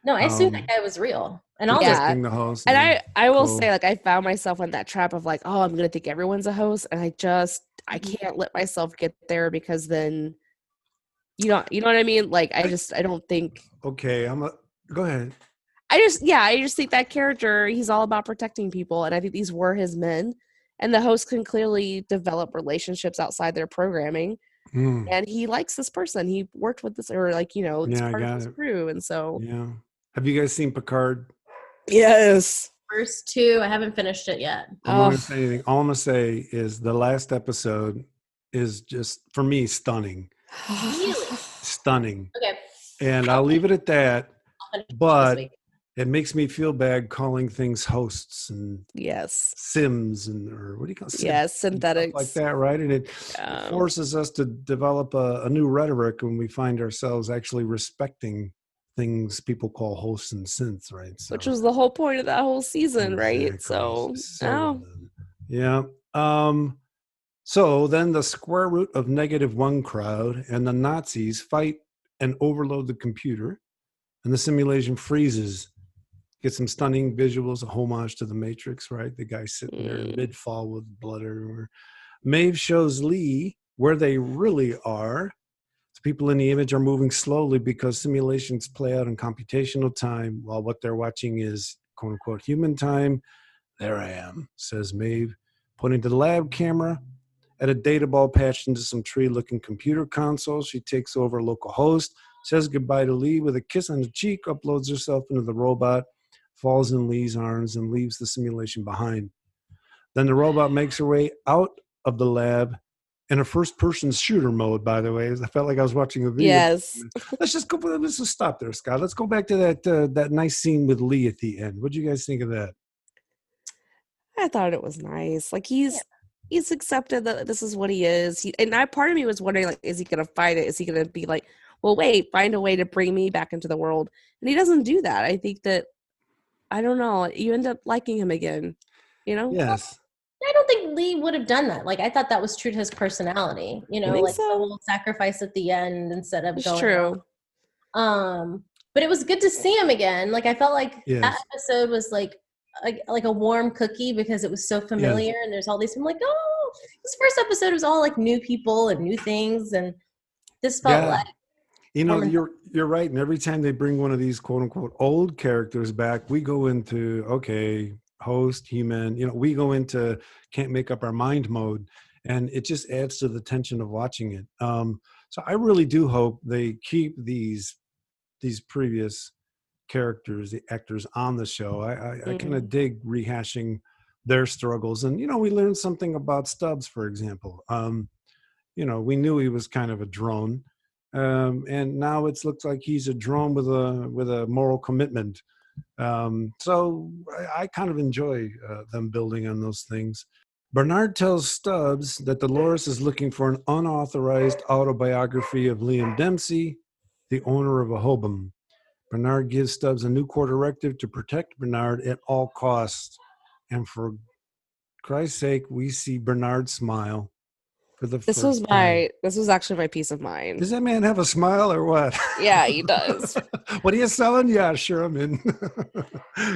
No, I assume that guy was real. And all Yeah. protecting the host. And I will Cool. say, like, I found myself in that trap of like, oh, I'm gonna think everyone's a host, and I can't let myself get there, because then you know what I mean? Like, I don't think Okay, go ahead. I just think that character, he's all about protecting people, and I think these were his men, and the host can clearly develop relationships outside their programming, and he likes this person. He worked with this, or like, it's Yeah, I part of got his it. crew, and so Yeah. Have you guys seen Picard? yes. First two, I haven't finished it yet. I'm not going to say anything. All I'm going to say is the last episode is just, for me, stunning. Really? Stunning. Okay. And I'll leave it at that. I'll finish But this week. it makes me feel bad calling things hosts and Yes. sims or what do you call it? Yes, synthetics. Stuff like that, right? And it forces us to develop a new rhetoric when we find ourselves actually respecting things people call hosts and synths, right? So, which was the whole point of that whole season, exactly. right? So well done. Yeah. So then the square root of -1 crowd and the Nazis fight and overload the computer, and the simulation freezes. Get some stunning visuals, a homage to the Matrix, right? The guy sitting there in mid-fall with blood everywhere. Maeve shows Lee where they really are. The people in the image are moving slowly because simulations play out in computational time, while what they're watching is quote-unquote human time. There I am, says Maeve, pointing to the lab camera at a data ball patched into some tree-looking computer console. She takes over localhost, says goodbye to Lee with a kiss on the cheek, uploads herself into the robot, falls in Lee's arms, and leaves the simulation behind. Then the robot makes her way out of the lab in a first-person shooter mode, by the way. I felt like I was watching a video. yes. Let's just stop there, Scott. Let's go back to that nice scene with Lee at the end. What do you guys think of that? I thought it was nice. Like, he's accepted that this is what he is. Part of me was wondering, like, is he gonna fight it? Is he gonna be like, well, wait, find a way to bring me back into the world? And he doesn't do that. I think that, I don't know, you end up liking him again, Yes. I don't think Lee would have done that. Like, I thought that was true to his personality. think like so? the whole sacrifice at the end instead of It's going. true. But it was good to see him again. Like, I felt like that episode was like a warm cookie because it was so familiar, and there's all these. I'm like, oh, this first episode was all like new people and new things, and this felt like. You're right. And every time they bring one of these quote unquote old characters back, we go into host, human. We go into can't make up our mind mode, and it just adds to the tension of watching it. So I really do hope they keep these previous characters, the actors on the show. I kind of dig rehashing their struggles, and we learned something about Stubbs, for example. We knew he was kind of a drone. And now it looks like he's a drone with a moral commitment. So I kind of enjoy them building on those things. Bernhard tells Stubbs that Dolores is looking for an unauthorized autobiography of Liam Dempsey, the owner of Rehoboam. Bernhard gives Stubbs a new court directive to protect Bernhard at all costs. And for Christ's sake, we see Bernhard smile. This was actually my peace of mind. Does that man have a smile or what? Yeah, he does. What are you selling? Yeah, sure, I'm in.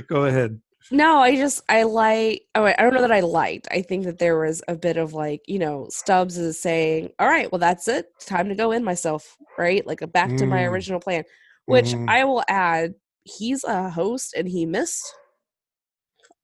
Go ahead. No, I don't know that I liked. I think that there was a bit of like, Stubbs is saying, all right, well, that's it. Time to go in myself, right? Like back to my original plan, which I will add, he's a host and he missed.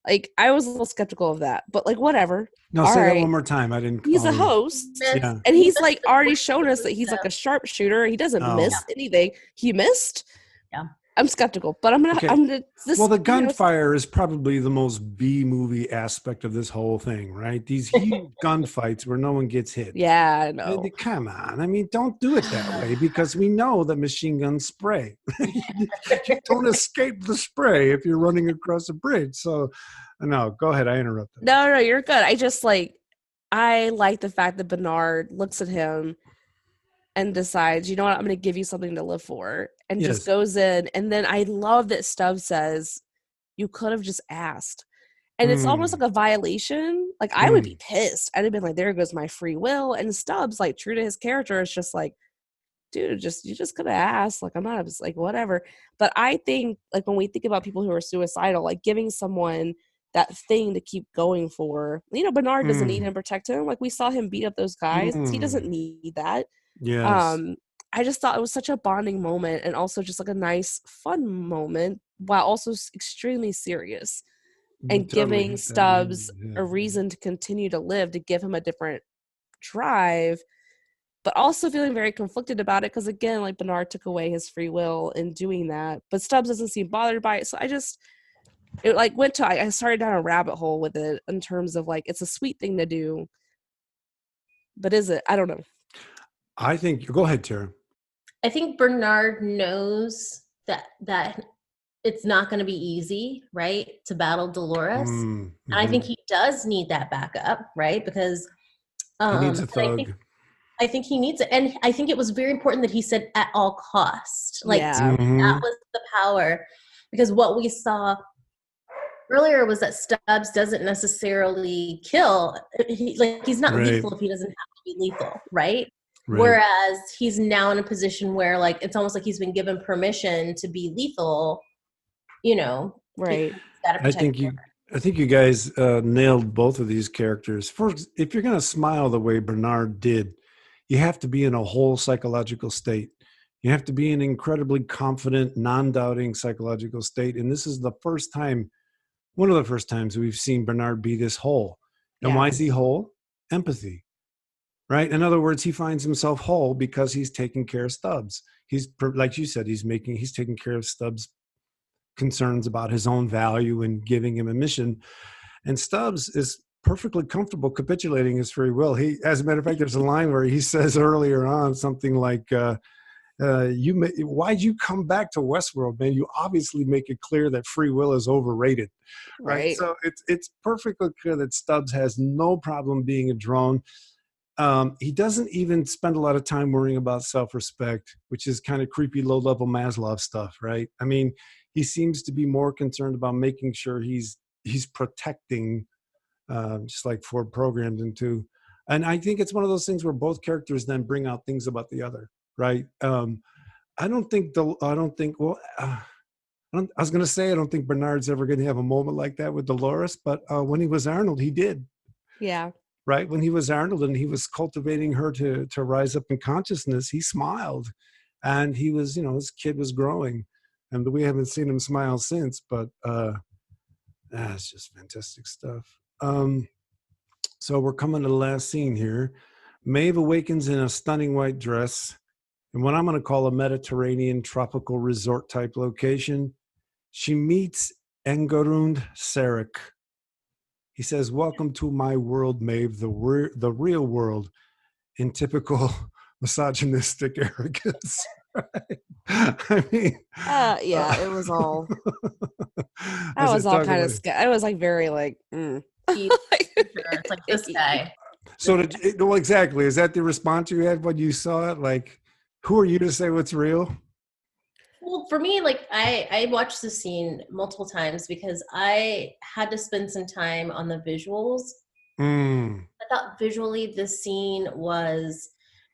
Like, I was a little skeptical of that, but like, whatever. No, say that one more time. I didn't. He's a host, and he's like already shown us that he's like a sharpshooter. He doesn't miss anything. He missed. Yeah, I'm skeptical, but I'm gonna. Well, the gunfire is probably the most B movie aspect of this whole thing, right? These huge gunfights where no one gets hit. Yeah, I know. Come on, I mean, don't do it that way because we know that machine guns spray. You don't escape the spray if you're running across a bridge. So, no, go ahead. I interrupted. No, you're good. I like the fact that Bernhard looks at him and decides, you know what, I'm going to give you something to live for, and just goes in. And then I love that Stubbs says, you could have just asked. And it's almost like a violation. Like, I would be pissed. I'd have been like, there goes my free will. And Stubbs, like, true to his character, is just like, dude, you just could have asked. Like, I'm not just like, whatever. But I think, like, when we think about people who are suicidal, like giving someone that thing to keep going for, Bernhard doesn't need him to protect him. Like, we saw him beat up those guys. He doesn't need that. Yes. I just thought it was such a bonding moment, and also just like a nice, fun moment, while also extremely serious. And Totally giving get that, Stubbs yeah. a reason to continue to live, to give him a different drive, but also feeling very conflicted about it, because again, like, Bernhard took away his free will in doing that, but Stubbs doesn't seem bothered by it. So I started down a rabbit hole with it, in terms of, like, it's a sweet thing to do, but is it? I don't know. I think, go ahead, Tara. I think Bernhard knows that it's not going to be easy, right, to battle Dolores. And I think he does need that backup, right? Because he needs a thug. I think he needs it. And I think it was very important that he said at all cost. Like, Yeah. that was the power. Because what we saw earlier was that Stubbs doesn't necessarily kill. He's not lethal if he doesn't have to be lethal, right? Whereas he's now in a position where, like, it's almost like he's been given permission to be lethal, Right. I think you guys nailed both of these characters. First, if you're going to smile the way Bernhard did, you have to be in a whole psychological state. You have to be in an incredibly confident, non-doubting psychological state. And this is one of the first times we've seen Bernhard be this whole. And why is he whole? Empathy. Right? In other words, he finds himself whole because he's taking care of Stubbs. He's, like you said, he's taking care of Stubbs' concerns about his own value and giving him a mission. And Stubbs is perfectly comfortable capitulating his free will. As a matter of fact, there's a line where he says earlier on something like, why'd you come back to Westworld, man? You obviously make it clear that free will is overrated. Right? So it's perfectly clear that Stubbs has no problem being a drone. He doesn't even spend a lot of time worrying about self-respect, which is kind of creepy, low-level Maslow stuff, right? I mean, he seems to be more concerned about making sure he's protecting, just like Ford programmed him to. And I think it's one of those things where both characters then bring out things about the other, right? I don't think Bernhard's ever going to have a moment like that with Dolores, but when he was Arnold, he did. Yeah. Right? When he was Arnold and he was cultivating her to rise up in consciousness, he smiled. And he was, his kid was growing. And we haven't seen him smile since, but it's just fantastic stuff. So we're coming to the last scene here. Maeve awakens in a stunning white dress in what I'm going to call a Mediterranean tropical resort type location. She meets Engerund Sarek. He says, "Welcome to my world, Maeve, the real world," in typical misogynistic arrogance. Right? I mean, it was all. I was all kind of scared. I was like very like. It's like this guy. So, exactly. Is that the response you had when you saw it? Like, who are you to say what's real? Well, for me, like, I watched the scene multiple times because I had to spend some time on the visuals. I thought visually the scene was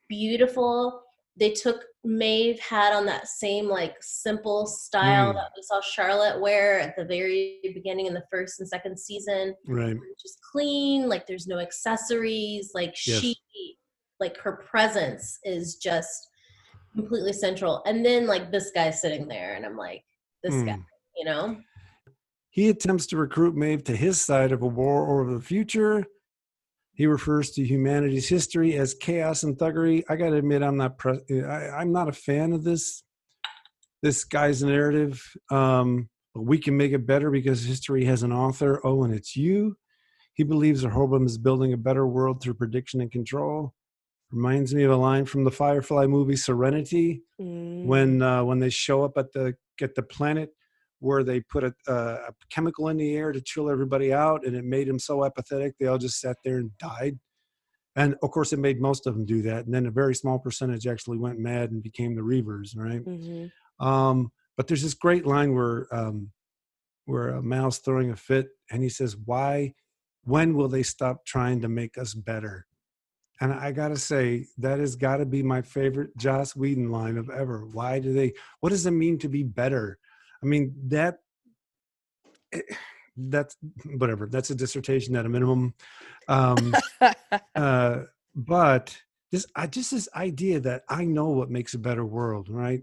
beautiful. They took Maeve had on that same, like, simple style that we saw Charlotte wear at the very beginning in the first and second season. Right. Just clean, like, there's no accessories. Like, like, her presence is just completely central. And then, like, this guy sitting there, and I'm like, this guy, He attempts to recruit Maeve to his side of a war over the future. He refers to humanity's history as chaos and thuggery. I got to admit, I'm not a fan of this guy's narrative. But we can make it better because history has an author. Oh, and it's you. He believes Rehoboam is building a better world through prediction and control. Reminds me of a line from the Firefly movie Serenity, when they show up at the planet where they put a chemical in the air to chill everybody out, and it made them so apathetic they all just sat there and died. And of course, it made most of them do that, and then a very small percentage actually went mad and became the Reavers, right? But there's this great line where Mal's throwing a fit, and he says, when will they stop trying to make us better? And I got to say, that has got to be my favorite Joss Whedon line of ever. What does it mean to be better? I mean, that's whatever. That's a dissertation at a minimum. But this idea that I know what makes a better world, right?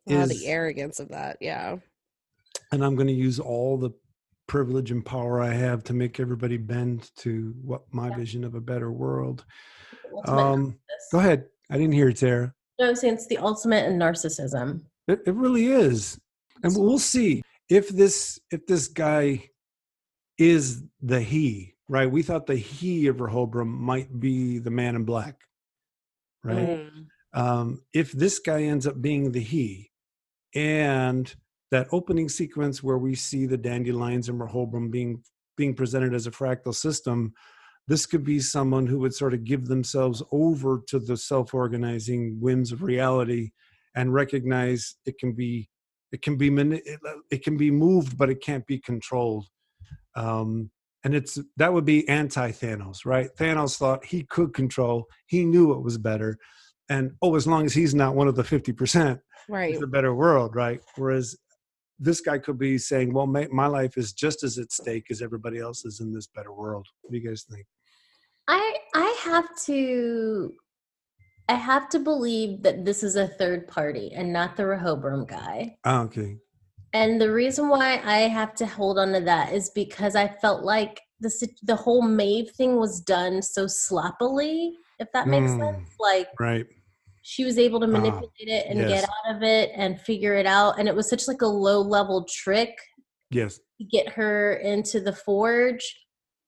The arrogance of that. Yeah. And I'm going to use all the privilege and power I have to make everybody bend to what my vision of a better world. Go ahead. I didn't hear it, Sarah. No, I'm saying it's the ultimate in narcissism. It really is. And we'll see if this guy is the he, right? We thought the he of Rehoboam might be the man in black, right? If this guy ends up being the he, and that opening sequence where we see the dandelions and Rehoboam being presented as a fractal system, this could be someone who would sort of give themselves over to the self-organizing whims of reality and recognize it can be moved, but it can't be controlled. And that would be anti-Thanos, right? Thanos thought he could control. He knew it was better. And, as long as he's not one of the 50%, right, it's a better world, right? Whereas this guy could be saying, well, my life is just as at stake as everybody else's in this better world. What do you guys think? I have to believe that this is a third party and not the Rehoboam guy. Oh, okay. And the reason why I have to hold on to that is because I felt like the whole Maeve thing was done so sloppily, if that makes sense. Like, right. She was able to manipulate it and get out of it and figure it out. And it was such like a low level trick to get her into the forge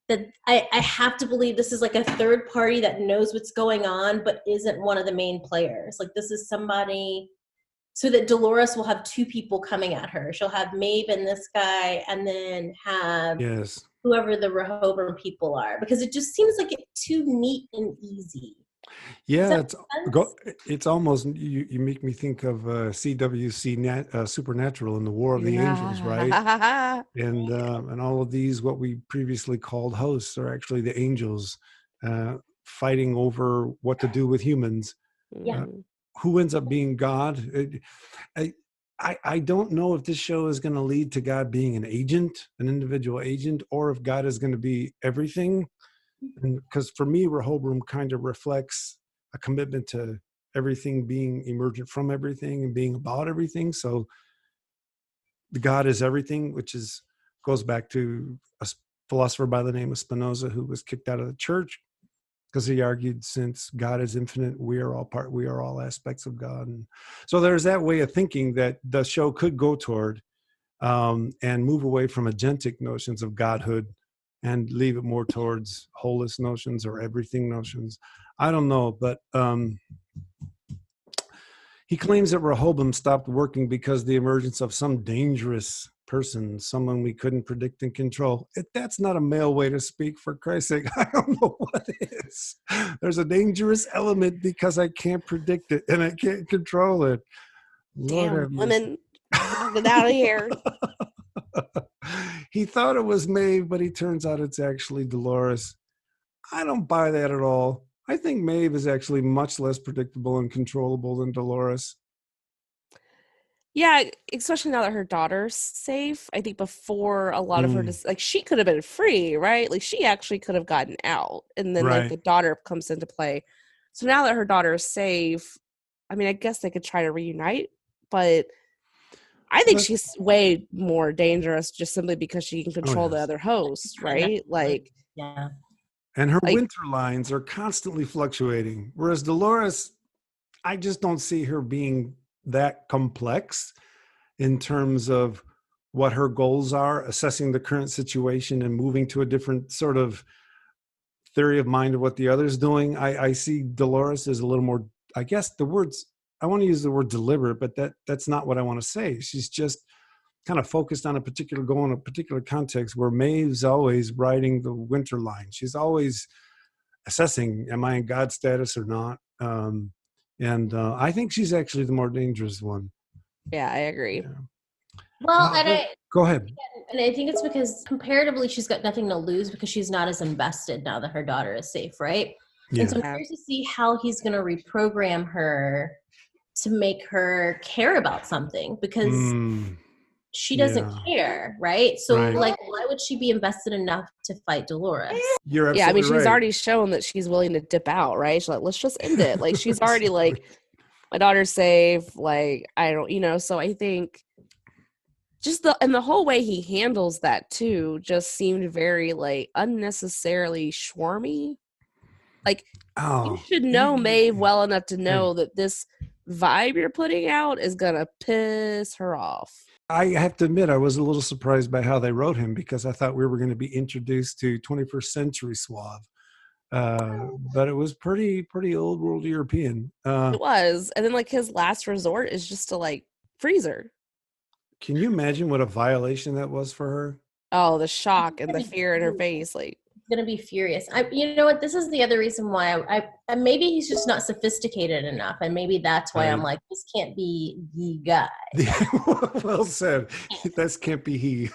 that I have to believe this is like a third party that knows what's going on, but isn't one of the main players. Like this is somebody so that Dolores will have two people coming at her. She'll have Maeve and this guy and then have whoever the Rehoboam people are, because it just seems like it's too neat and easy. Yeah, it's almost, you make me think of CWC Supernatural and the War of the Angels, right? And all of these, what we previously called hosts, are actually the angels fighting over what to do with humans. Who ends up being God? I don't know if this show is going to lead to God being an individual agent, or if God is going to be everything. Because for me, Rehoboam kind of reflects a commitment to everything being emergent from everything and being about everything. So the God is everything, which goes back to a philosopher by the name of Spinoza, who was kicked out of the church because he argued, since God is infinite, we are all aspects of God. And so there's that way of thinking that the show could go toward and move away from agentic notions of godhood and leave it more towards holist notions or everything notions. I don't know, but he claims that Rehoboam stopped working because the emergence of some dangerous person, someone we couldn't predict and control. That's not a male way to speak, for Christ's sake. I don't know what it is. There's a dangerous element because I can't predict it and I can't control it. Damn, women, get out of here. He thought it was Maeve, but he turns out it's actually Dolores. I don't buy that at all. I think Maeve is actually much less predictable and controllable than Dolores. Yeah, especially now that her daughter's safe. I think before, a lot of her, she could have been free, right? Like, she actually could have gotten out. And then like the daughter comes into play. So now that her daughter is safe, I mean, I guess they could try to reunite, but I think she's way more dangerous just simply because she can control the other hosts, right? Like, yeah. And her winter lines are constantly fluctuating. Whereas Dolores, I just don't see her being that complex in terms of what her goals are, assessing the current situation and moving to a different sort of theory of mind of what the other's doing. I see Dolores as a little more, I guess I want to use the word deliberate, but that's not what I want to say. She's just kind of focused on a particular goal in a particular context, where Maeve's always riding the winter line. She's always assessing, am I in God status or not? And I think she's actually the more dangerous one. Yeah, I agree. Yeah. Well, go ahead. And I think it's because comparatively she's got nothing to lose because she's not as invested now that her daughter is safe, right? Yeah. And so I'm curious to see how he's going to reprogram her to make her care about something because she doesn't care, right? So like, why would she be invested enough to fight Dolores? You're absolutely yeah, I mean, she's right. already shown that she's willing to dip out, right? She's like, let's just end it. Like, she's already like, my daughter's safe. Like, I don't, so I think just the whole way he handles that too just seemed very like unnecessarily schwarmy. Like, you should know Maeve well enough to know that this vibe you're putting out is gonna piss her off. I have to admit, I was a little surprised by how they wrote him because I thought we were going to be introduced to 21st century suave. But it was pretty old world European. It was. And then like his last resort is just to like freeze her. Can you imagine what a violation that was for her? Oh, the shock and the fear in her face. Like, gonna be furious. You know what? This is the other reason why I maybe he's just not sophisticated enough, and maybe that's why I'm like, this can't be the guy. Well said. This can't be he.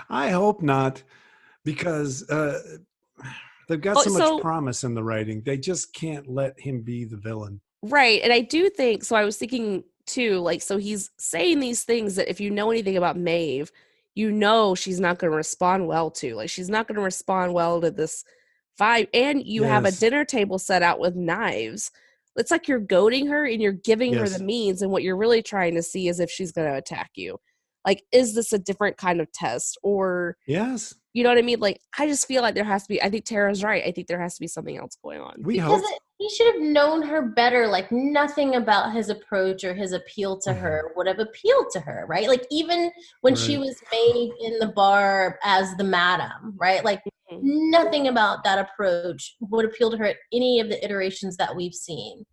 I hope not, because they've got so much promise in the writing. They just can't let him be the villain. Right, and I do think so. I was thinking too, like, so he's saying these things that if you know anything about Maeve, you know she's not going to respond well to. Like, she's not going to respond well to this vibe. And you have a dinner table set out with knives. It's like you're goading her and you're giving her the means. And what you're really trying to see is if she's going to attack you. Like, is this a different kind of test? Or, you know what I mean? Like, I just feel like there has to be, I think Tara's right. I think there has to be something else going on. He should have known her better. Like, nothing about his approach or his appeal to her would have appealed to her, right? Like, even when she was made in the bar as the madam, right? Like, nothing about that approach would appeal to her at any of the iterations that we've seen.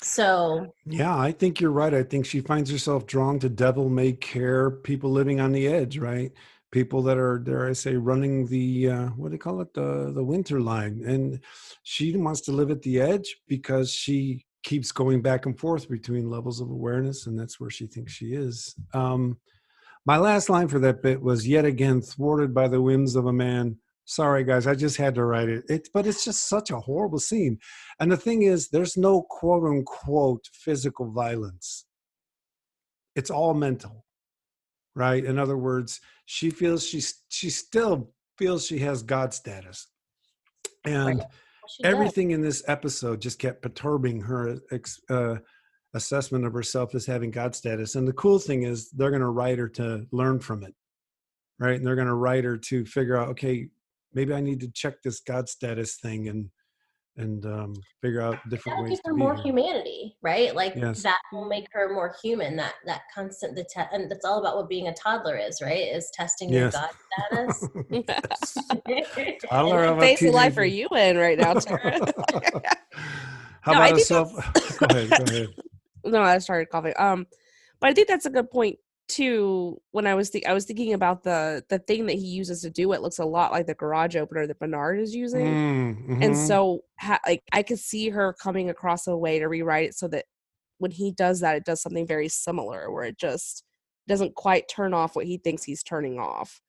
So yeah, I think you're right. I think she finds herself drawn to devil-may-care people living on the edge, right? People that are, dare I say, running the what do they call it, the winter line, and she wants to live at the edge because she keeps going back and forth between levels of awareness, and that's where she thinks she is. My last line for that bit was, yet again thwarted by the whims of a man. Sorry, guys, I just had to write it. But it's just such a horrible scene. And the thing is, there's no quote unquote physical violence. It's all mental, right? In other words, she feels she still feels she has God status. And everything in this episode just kept perturbing her assessment of herself as having God status. And the cool thing is they're going to write her to learn from it, right? And they're going to write her to figure out, okay, maybe I need to check this God status thing and figure out different ways to give her be more here. humanity, right? Like that will make her more human. That constant and that's all about what being a toddler is, right? Is testing your God status. Toddler of a face of life teenager. are you in right now, Tara? How about a self? Go ahead. No, I started coughing. But I think that's a good point too. When I was thinking about the thing that he uses to do it looks a lot like the garage opener that Bernhard is using, and so like I could see her coming across a way to rewrite it so that when he does that, it does something very similar, where it just doesn't quite turn off what he thinks he's turning off.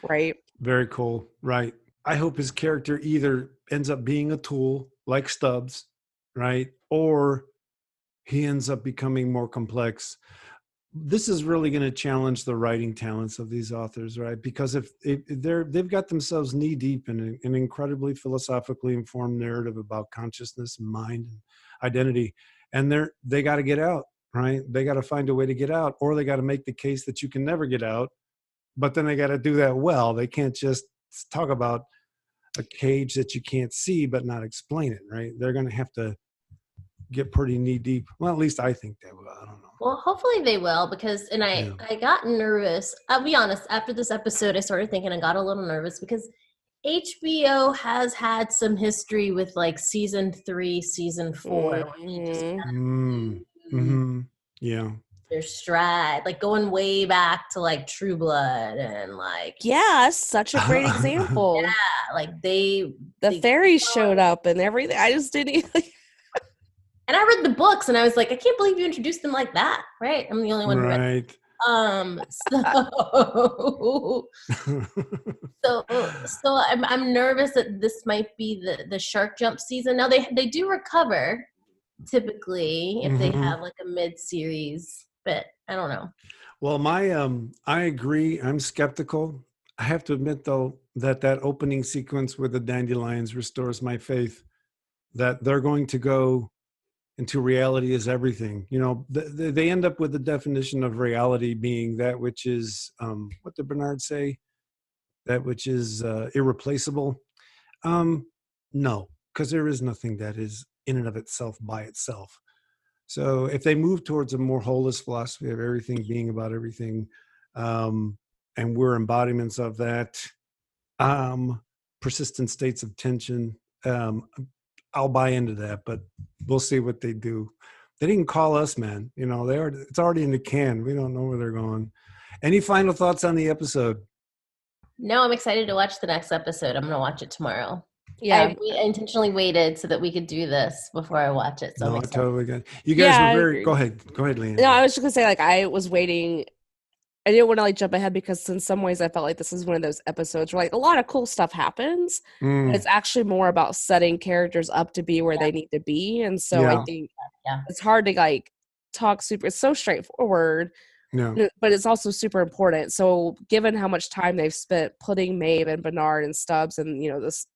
Right. Very cool. Right. I hope his character either ends up being a tool like Stubbs, right, or he ends up becoming more complex. This is really going to challenge the writing talents of these authors, right? Because if they've got themselves knee deep in an incredibly philosophically informed narrative about consciousness, mind, and identity, and they got to get out, right? They got to find a way to get out, or they got to make the case that you can never get out. But then they got to do that well. They can't just talk about a cage that you can't see but not explain it, right? They're going to have to get pretty knee deep. Well, at least I think they will. I don't know. Well, hopefully they will, because I got nervous. I'll be honest, after this episode, I started thinking I got a little nervous because HBO has had some history with like season 3, season 4. Their stride, like going way back to like True Blood and like such a great example. Like the fairies showed up and everything. I just didn't and I read the books and I was like, I can't believe you introduced them like that, right? I'm the only one who read. So I'm nervous that this might be the shark jump season. Now they do recover typically if they have like a mid-series, but I don't know. Well, I agree. I'm skeptical. I have to admit, though, that opening sequence with the dandelions restores my faith that they're going to go into reality as everything. You know, they end up with the definition of reality being that which is, what did Bernhard say? That which is irreplaceable. No, because there is nothing that is in and of itself by itself. So if they move towards a more holist philosophy of everything being about everything, and we're embodiments of that, persistent states of tension, I'll buy into that, but we'll see what they do. They didn't call us, man. You know, it's already in the can. We don't know where they're going. Any final thoughts on the episode? No, I'm excited to watch the next episode. I'm going to watch it tomorrow. Yeah. I intentionally waited so that we could do this before I watch it. So No, I'm I excited. totally got it. You guys were very. Go ahead, Leanne. No, I was just gonna say, like, I was waiting. I didn't want to like jump ahead because in some ways I felt like this is one of those episodes where like a lot of cool stuff happens. But it's actually more about setting characters up to be where they need to be, and so I think it's hard to like talk super. It's so straightforward. Yeah. But it's also super important. So given how much time they've spent putting Maeve and Bernhard and Stubbs and this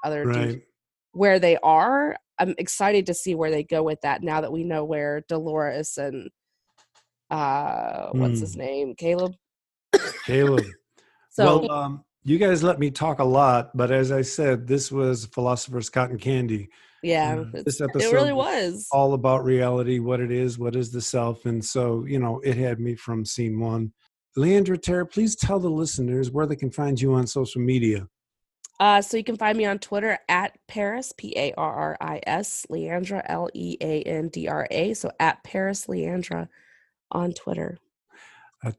other dude where they are, I'm excited to see where they go with that now that we know where Dolores and what's his name? Caleb. So you guys let me talk a lot, but as I said, this was Philosopher's Cotton Candy. Yeah, this episode it really was all about reality, what is the self, and so it had me from scene one. Leandra, Tara, please tell the listeners where they can find you on social media. So you can find me on Twitter at Parris, Parris, Leandra, Leandra. So at Parris Leandra on Twitter.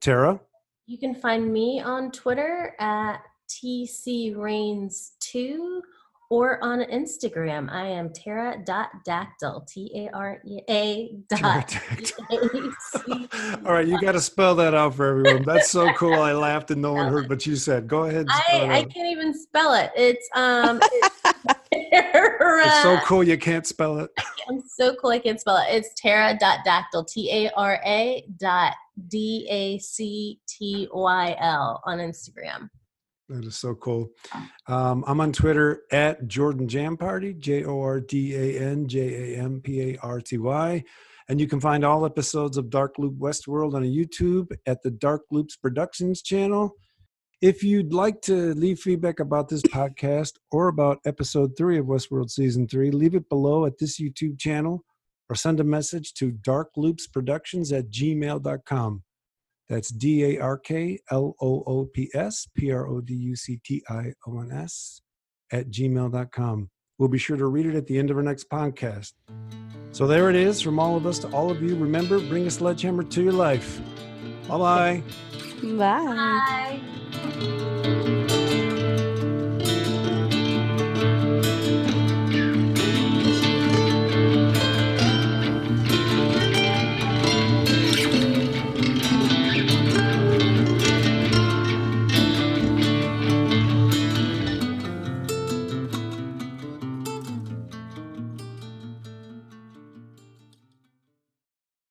Tara? You can find me on Twitter at TCRains2 or on Instagram. I am Tara.dactyl, TARA. All right, you got to spell that out for everyone. That's so cool. I laughed and no one heard what you said. Go ahead. I can't even spell it. It's it's so cool you can't spell it. I'm so cool I can't spell it. It's Tara.dactyl, TARA.DACTYL on Instagram. That is so cool. I'm on Twitter at Jordan Jam Party, JordanJamparty. And you can find all episodes of Dark Loop Westworld on YouTube at the Dark Loops Productions channel. If you'd like to leave feedback about this podcast or about episode 3 of Westworld Season 3, leave it below at this YouTube channel or send a message to darkloopsproductions@gmail.com. That's DARKLOOPSPRODUCTIONS@gmail.com. We'll be sure to read it at the end of our next podcast. So there it is from all of us to all of you. Remember, bring a sledgehammer to your life. Bye-bye. Bye. Bye.